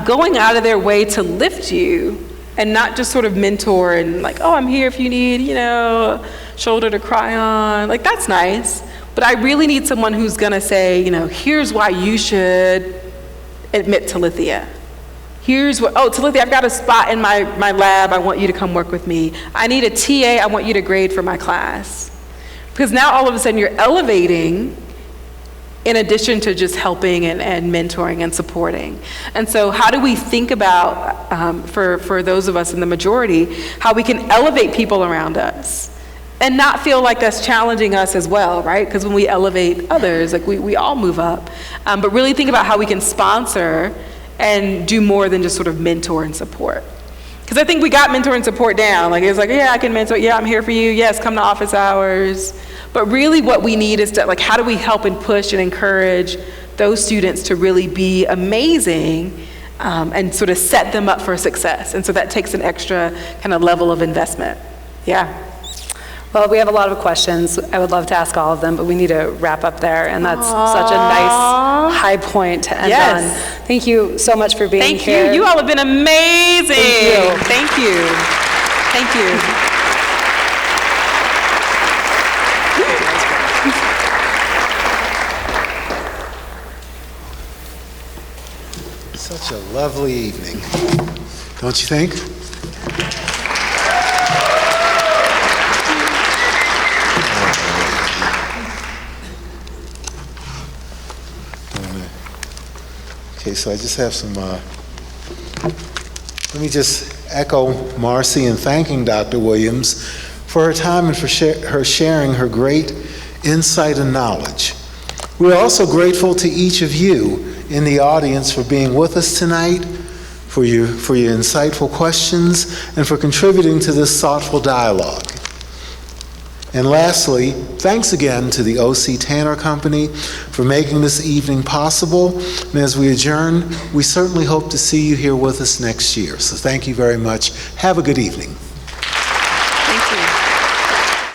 S2: going out of their way to lift you, and not just sort of mentor and like, oh, I'm here if you need, you know, a shoulder to cry on. Like, that's nice. But I really need someone who's gonna say, you know, here's why you should admit Talithia. Here's what, oh, Talithia, I've got a spot in my lab. I want you to come work with me. I need a TA. I want you to grade for my class. Because now all of a sudden you're elevating in addition to just helping and mentoring and supporting. And so how do we think about, for those of us in the majority, how we can elevate people around us and not feel like that's challenging us as well, right? Because when we elevate others, like we all move up. But really think about how we can sponsor and do more than just sort of mentor and support. Because I think we got mentor and support down. Like, it's like, yeah, I can mentor, yeah, I'm here for you, yes, come to office hours. But really what we need is to, like, how do we help and push and encourage those students to really be amazing and sort of set them up for success. And so that takes an extra kind of level of investment. Yeah.
S4: Well, we have a lot of questions. I would love to ask all of them, but we need to wrap up there, and that's such a nice high point to end on. Thank you so much for being here.
S2: Thank you. You all have been amazing.
S4: Thank you.
S2: Thank you. Thank you.
S1: Such a lovely evening, don't you think? Okay, so I just have some, let me just echo Marcy in thanking Dr. Williams for her time and for her sharing her great insight and knowledge. We're also grateful to each of you in the audience for being with us tonight, for your insightful questions, and for contributing to this thoughtful dialogue. And lastly, thanks again to the O.C. Tanner Company for making this evening possible. And as we adjourn, we certainly hope to see you here with us next year. So thank you very much. Have a good evening.